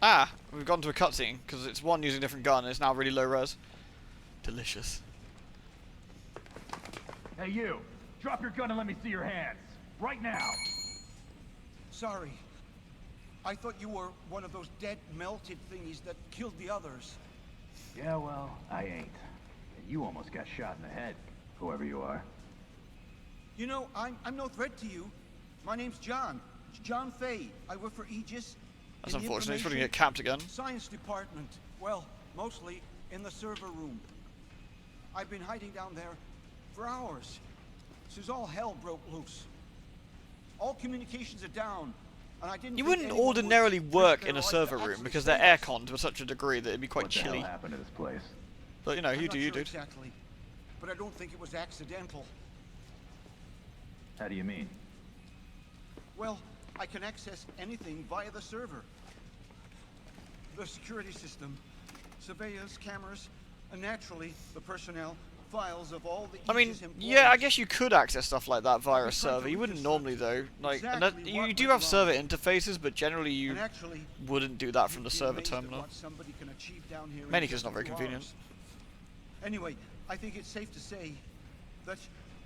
Ah, we've gone to a cutscene because it's one using a different gun and it's now really low res. Delicious. Hey you! Drop your gun and let me see your hands! Right now! Sorry. I thought you were one of those dead, melted thingies that killed the others. Yeah, well, I ain't. And you almost got shot in the head, whoever you are. You know, I'm no threat to you. My name's John. John Fay. I work for Aegis. That's in the unfortunate. He's probably Information get camped again. Science department. Well, mostly in the server room. I've been hiding down there for hours. Since all hell broke loose. All communications are down. And I didn't You think wouldn't anyone would ordinarily risk work their in a life to server room actually because they're save us. airconned to such a degree that it'd be quite What the chilly. hell happened to this place? But you know, I'm you not do, you sure dude. exactly, but I don't think it was accidental. How do you mean? Well, I can access anything via the server. The security system, surveillance cameras, and naturally the personnel files of all the I mean, Aegis employees. yeah, I guess you could access stuff like that via a I've been trying server. to You wouldn't research normally though. Like, exactly you what do went have wrong. server interfaces, but generally you And actually, wouldn't do that from the you'd be server amazed at terminal. what somebody can achieve down here in Mainly 'cause it's just not very a few convenient. hours. Anyway, I think it's safe to say that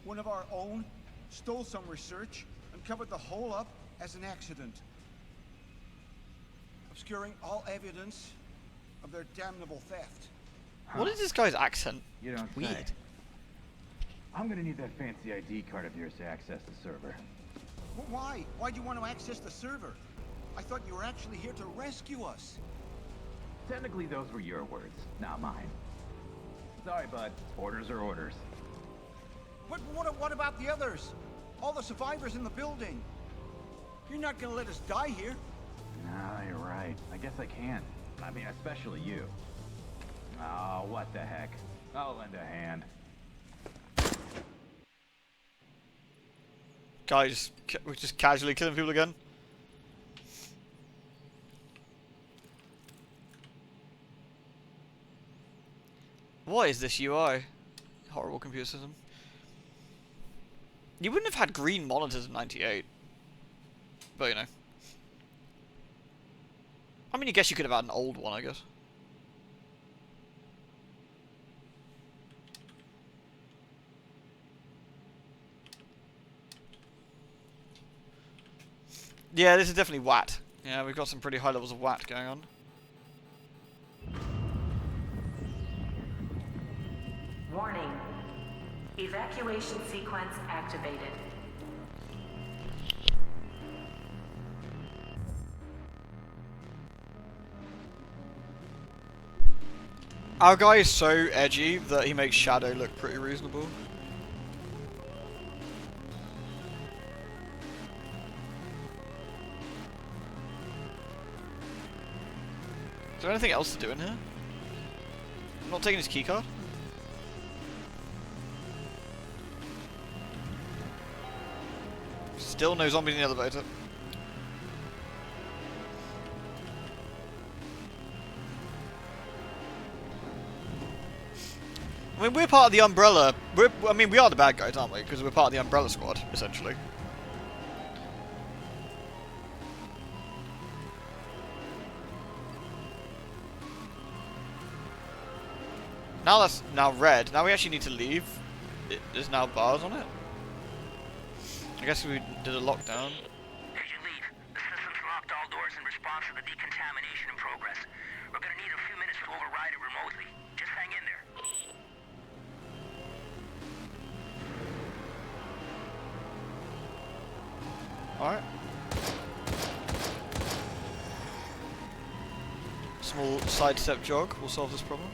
one of our own stole some research and covered the whole up as an accident, obscuring all evidence of their damnable theft. What is this guy's accent? You don't Weird. say. I'm gonna need that fancy ID card of yours to access the server. Well, why? Why do you want to access the server? I thought you were actually here to rescue us. Technically, those were your words, not mine. Sorry, bud. Orders are orders. What about the others? All the survivors in the building? You're not gonna let us die here. No, you're right. I guess I can. I mean, especially you. Oh, what the heck. I'll lend a hand. Guy we're just casually killing people again. What is this UI? Horrible computer system. You wouldn't have had green monitors in '98, but you know. I mean, I guess you could have had an old one, I guess. Yeah, this is definitely WAT. Yeah, we've got some pretty high levels of WAT going on. Warning. Evacuation sequence activated. Our guy is so edgy that he makes Shadow look pretty reasonable. Is there anything else to do in here? I'm not taking his keycard. Still no zombies in the elevator. I mean, we're part of the Umbrella. I mean, we are the bad guys, aren't we? Because we're part of the Umbrella Squad, essentially. Now that's now red. Now we actually need to leave. There's now bars on it. I guess we did a lockdown. As you leave, the system's locked all doors in response to the decontamination in progress. We're gonna need a few minutes to override it remotely. Just hang in there. Alright. Small sidestep jog will solve this problem.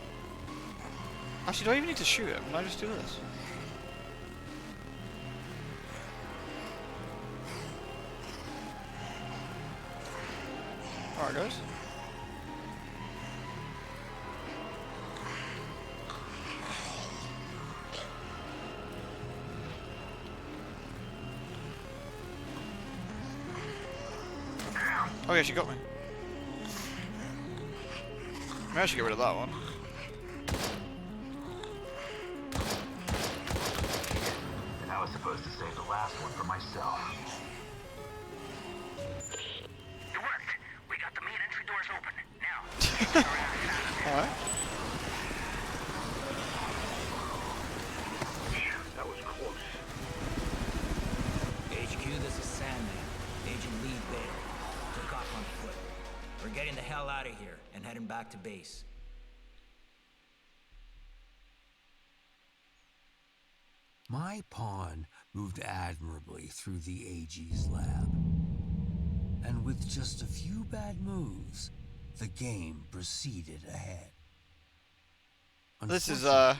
Actually, do I even need to shoot him? Can I just do this? Alright, guys. Oh yeah, she got me. Maybe I should get rid of that one. And I was supposed to save the last one for myself. It worked. We got the main entry doors open. Alright. That was close. HQ, this is Sandman. Agent Lee Bale. Took off on foot. We're getting the hell out of here and heading back to base. My pawn moved admirably through the AG's lab. And with just a few bad moves, the game proceeded ahead. This is, I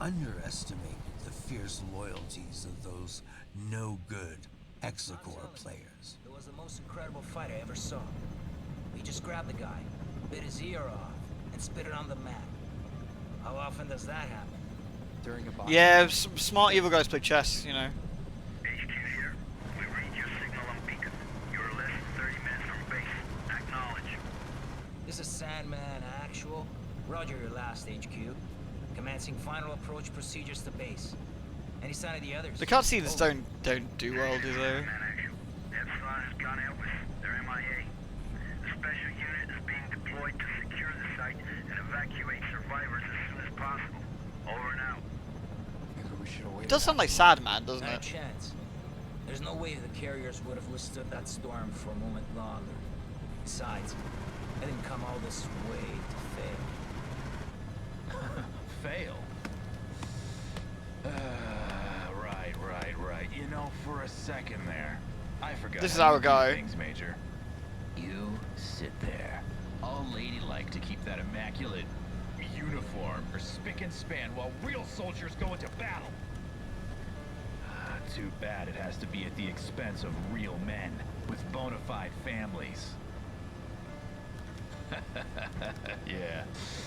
underestimated the fierce loyalties of those no-good Hexacore players. It was the most incredible fight I ever saw. We just grabbed the guy, bit his ear off, and spit it on the mat. How often does that happen? During a yeah, smart evil guys play chess, you know. HQ here. We read your signal on beacon. You're less than 30 minutes from base. Acknowledge. This is Sandman Actual. Roger your last HQ. Commencing final approach procedures to base. Any sign of the others? The cutscenes don't do well, do they? Epsilon has gone out with their MIA. The special unit is being deployed to secure the site and evacuate survivors as soon as possible. Over and out. It does sound like Sad Man, doesn't Not a it? chance. There's no way the carriers would have withstood that storm for a moment longer. Besides, I didn't come all this way to fail. Fail? Right. You know, for a second there, I forgot. This is how our you do guy. Things, Major. You sit there, all ladylike to keep that immaculate uniform or spick and span while real soldiers go into battle. Too bad it has to be at the expense of real men with bona fide families. Yeah.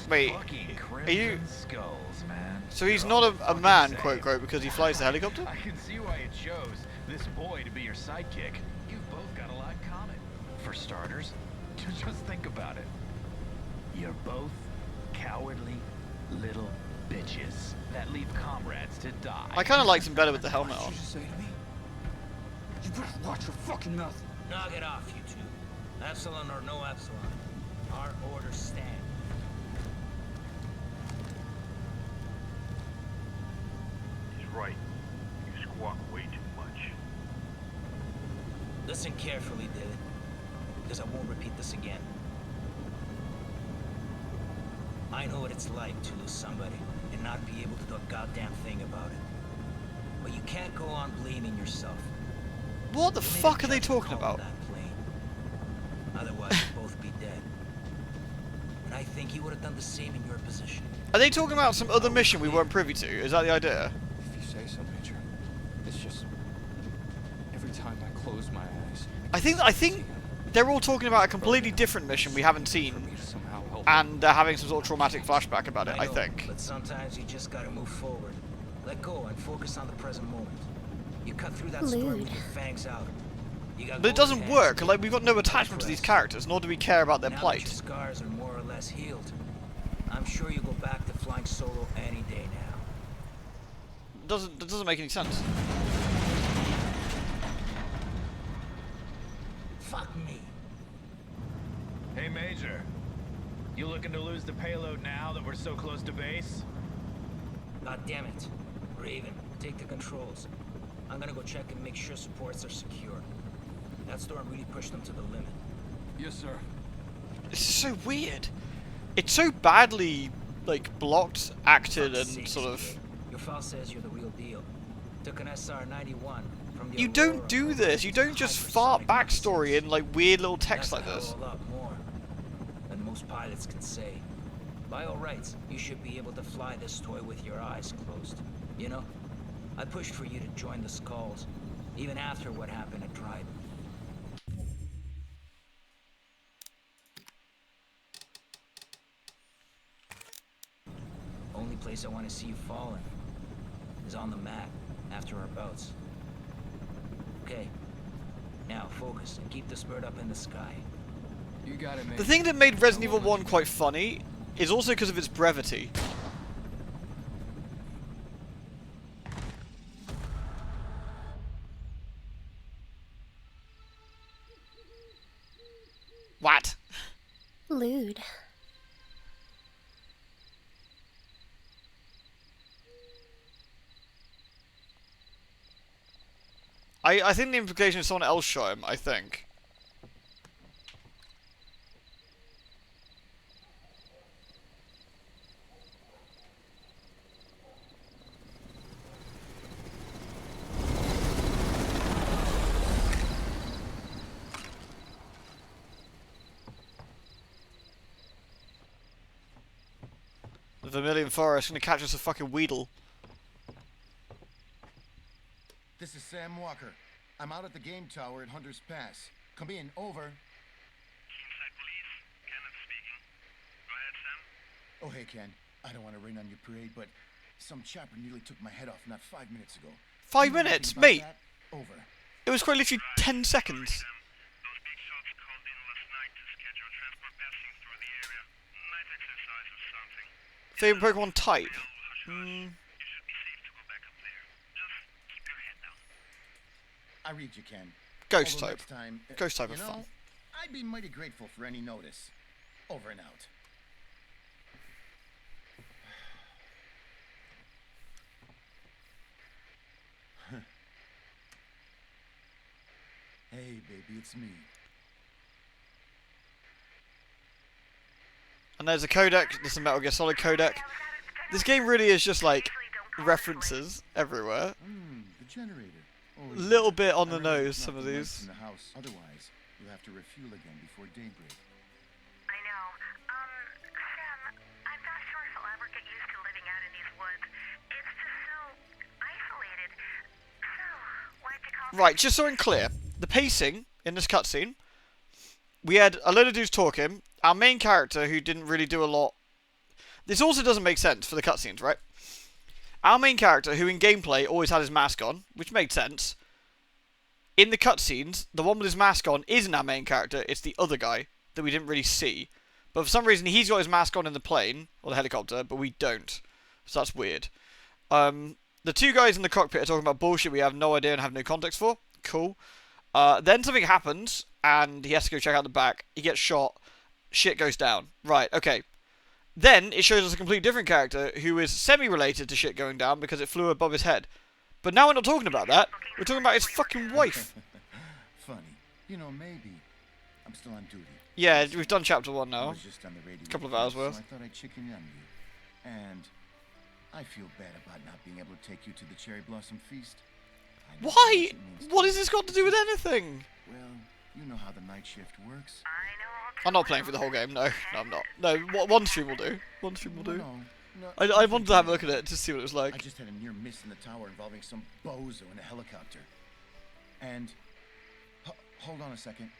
Wait, Fucking are you? crimson skulls, man. So he's They're not all a fucking man, same. quote unquote, because he flies the helicopter? I can see why you chose this boy to be your sidekick. You've both got a lot in common. For starters, just think about it. You're both cowardly little bitches that leave comrades to die. I kind of liked him better with the helmet on. What did you say to me? You better watch your fucking mouth. Knock it off, you two. Epsilon or no Epsilon. Our orders stand. He's right. You squawk way too much. Listen carefully, David, because I won't repeat this again. I know what it's like to lose somebody and not be able to do a goddamn thing about it. But you can't go on blaming yourself. What the You made fuck a are they judgment talking call on about? that plane. Otherwise, you'd both be dead. And I think he would have done the same in your position. Are they talking about some other mission we weren't privy to? Is that the idea? If you say so, Major. It's just every time I close my eyes. I think they're all talking about a completely different mission we haven't seen, and they're having some sort of traumatic flashback about it. I know, think. But sometimes you just gotta move forward. Let go and focus on the present moment. You cut through that storm with your fangs out. You got But it golden doesn't hands work. to Like we've got no attachment to these characters, nor do we care about their now that plight. your scars are more or less healed, I'm sure you go back to flying solo any day now. That doesn't make any sense. Fuck me. Hey, Major. You looking to lose the payload now that we're so close to base? God damn it. Raven, take the controls. I'm gonna go check and make sure supports are secure. That storm really pushed them to the limit. Yes, sir. This is so weird. It's so badly like blocked, acted, and Sakes, sort of. kid. Your file says you're the real deal. Took an SR-91 from the You Aurora don't do program this. You to don't just fart hypersonic backstory in like weird little text That's like a this. hell of a lot more than most pilots can say. By all rights, you should be able to fly this toy with your eyes closed. You know, I pushed for you to join the Skulls, even after what happened at Trident. Only place I want to see you falling is on the mat after our bouts. Okay, now focus and keep this bird up in the sky. You got it, man. The thing that made Resident Evil 1 quite funny is also because of its brevity. What? Lude? I think the implication is someone else shot him, I think. The Vermilion Forest gonna catch us a fucking Weedle. This is Sam Walker. I'm out at the game tower at Hunter's Pass. Come in, over. Inside police, Kenneth speaking. Go ahead, Sam. Oh, hey, Ken. I don't want to rain on your parade, but some chopper nearly took my head off not 5 minutes ago. 5 minutes? Mate! That? Over. It was quite literally 10 seconds. Those big shots called in last night to schedule transport passing through the area. Night exercise or something. Favorite Pokemon type? You should be safe to go back up there. Just keep your head down. I read you, Ken. Ghost Although type. next time, Ghost type you is know, fun. I'd be mighty grateful for any notice. Over and out. Hey, baby, it's me. And there's a codec, there's a Metal Gear Solid codec. This game really is just like references everywhere. The generator. Oh, Little bit on the I reckon nose, it's some not of the lights these. in the house. Otherwise, you'll have to refuel again before daybreak. I know. Sam, I'm not sure if I'll ever get used to living out in these woods. It's just so isolated. So, why'd you call Right, just so I'm clear, the pacing in this cutscene, we had a load of dudes talking, our main character who didn't really do a lot. This also doesn't make sense for the cutscenes, right? Our main character, who in gameplay always had his mask on, which made sense. In the cutscenes, the one with his mask on isn't our main character, it's the other guy that we didn't really see. But for some reason, he's got his mask on in the plane, or the helicopter, but we don't. So that's weird. The two guys in the cockpit are talking about bullshit we have no idea and have no context for. Cool. Then something happens, and he has to go check out the back. He gets shot. Shit goes down. Right, okay. Then it shows us a completely different character who is semi-related to shit going down because it flew above his head. But now we're not talking about that. We're talking about his fucking wife. Funny. You know, maybe. I'm still on duty. Yeah, we've done chapter 1 I now. was just on the radio A couple of with hours you, worth. So I thought I'd chicken in on you. And I feel bad about not being able to take you to the Cherry Blossom Feast. I know how Why? much it means to What you. has this got to do with anything? Well, you know how the night shift works. I'm not playing for the whole game. No, I'm not. No, one stream will do. One stream will do. No, I wanted to have a look at it to see what it was like. I just had a near miss in the tower involving some bozo in a helicopter. And hold on a second.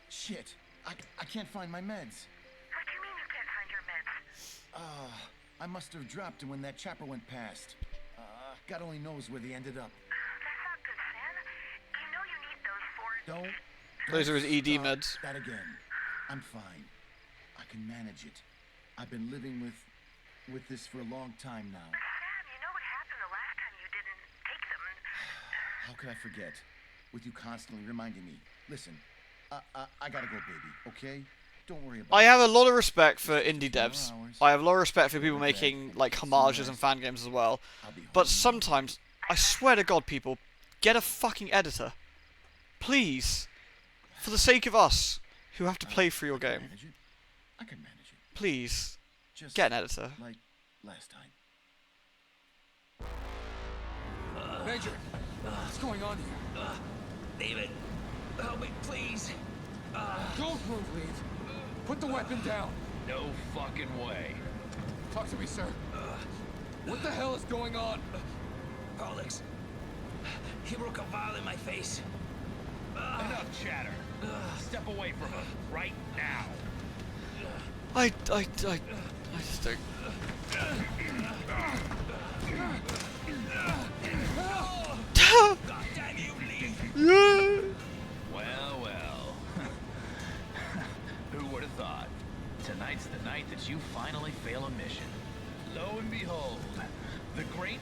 Shit, I can't find my meds. What do you mean you can't find your meds? I must have dropped them when that chopper went past. God only knows where they ended up. That's not good, Sam. You know you need those for... Don't. Those are his ED stop meds. That again. I'm fine. I can manage it. I've been living with this for a long time now. But Sam, you know what happened the last time you didn't take them. How could I forget? With you constantly reminding me. Listen, I gotta go, baby. Okay? Don't worry about I it. have a lot of respect for indie Few more devs. hours. I have a lot of respect for people Okay. making like Some homages and rest. fan games as well. I'll be But home. sometimes, I swear to God, people, get a fucking editor. Please. For the sake of us, who have to play through your game. Manage it. I can manage it. Please. Just Get an editor. like last time. Major, what's going on here? David, help me, please. Don't move, Lead. Put the weapon down. No fucking way. Talk to me, sir. What the hell is going on? Alex, he broke a vial in my face. Enough chatter. Step away from him right now. I just don't. God damn you, Lee. Well, well. Who would have thought? Tonight's the night that you finally fail a mission. Lo and behold, the great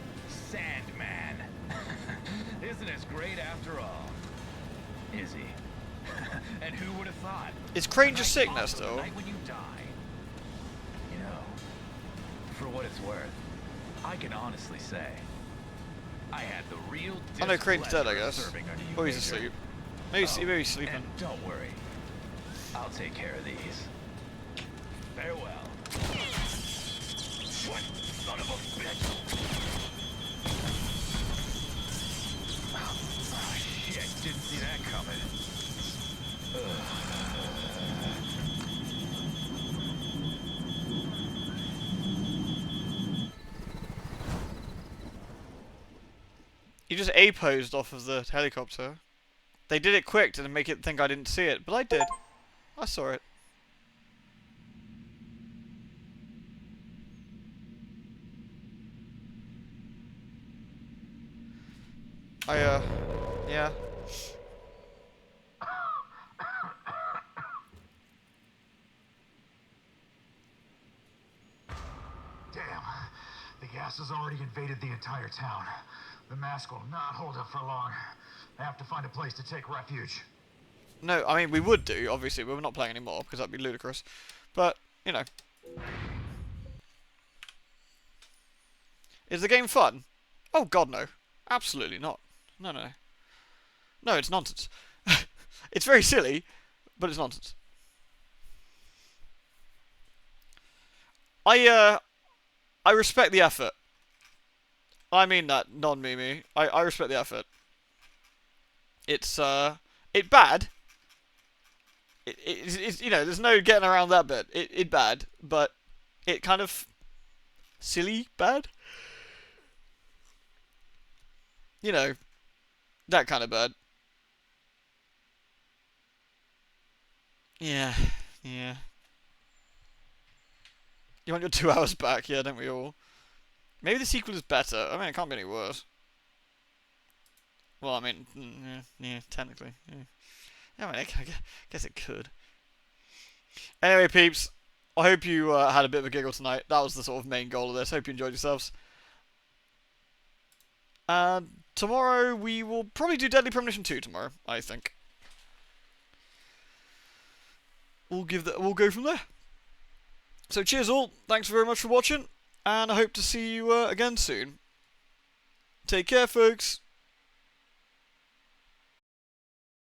Sandman. Isn't as great after all. Is he? And who would have thought? Is Crane just sick Tonight's now also the still? night when you die. You know, for what it's worth, I can honestly say, I had the real I know Crane's dead, I displeasure of guess. serving under you, Or he's Major. asleep. Maybe, maybe he's sleeping. And don't worry, I'll take care of these. Farewell. What son of a bitch? Oh, shit, didn't see that coming. He just A-posed off of the helicopter. They did it quick to make it think I didn't see it, but I did. I saw it. Yeah. Damn. The gas has already invaded the entire town. The mask will not hold up for long. I have to find a place to take refuge. No, I mean, we would do, obviously, but we're not playing anymore, because that'd be ludicrous. But, you know. Is the game fun? Oh, God, no. Absolutely not. No, no, no. No, it's nonsense. It's very silly, but it's nonsense. I respect the effort. I mean that, non-Mimi. I respect the effort. It's bad. It's, you know, there's no getting around that bit. It bad, but it kind of silly bad. You know, that kind of bad. Yeah, yeah. You want your 2 hours back? Yeah, don't we all? Maybe the sequel is better. I mean, it can't be any worse. Well, I mean, yeah, technically. Yeah. I mean, I guess it could. Anyway, peeps, I hope you had a bit of a giggle tonight. That was the sort of main goal of this. Hope you enjoyed yourselves. And tomorrow we will probably do Deadly Premonition 2 tomorrow, I think. We'll go from there. So cheers all, thanks very much for watching, and I hope to see you again soon. Take care, folks.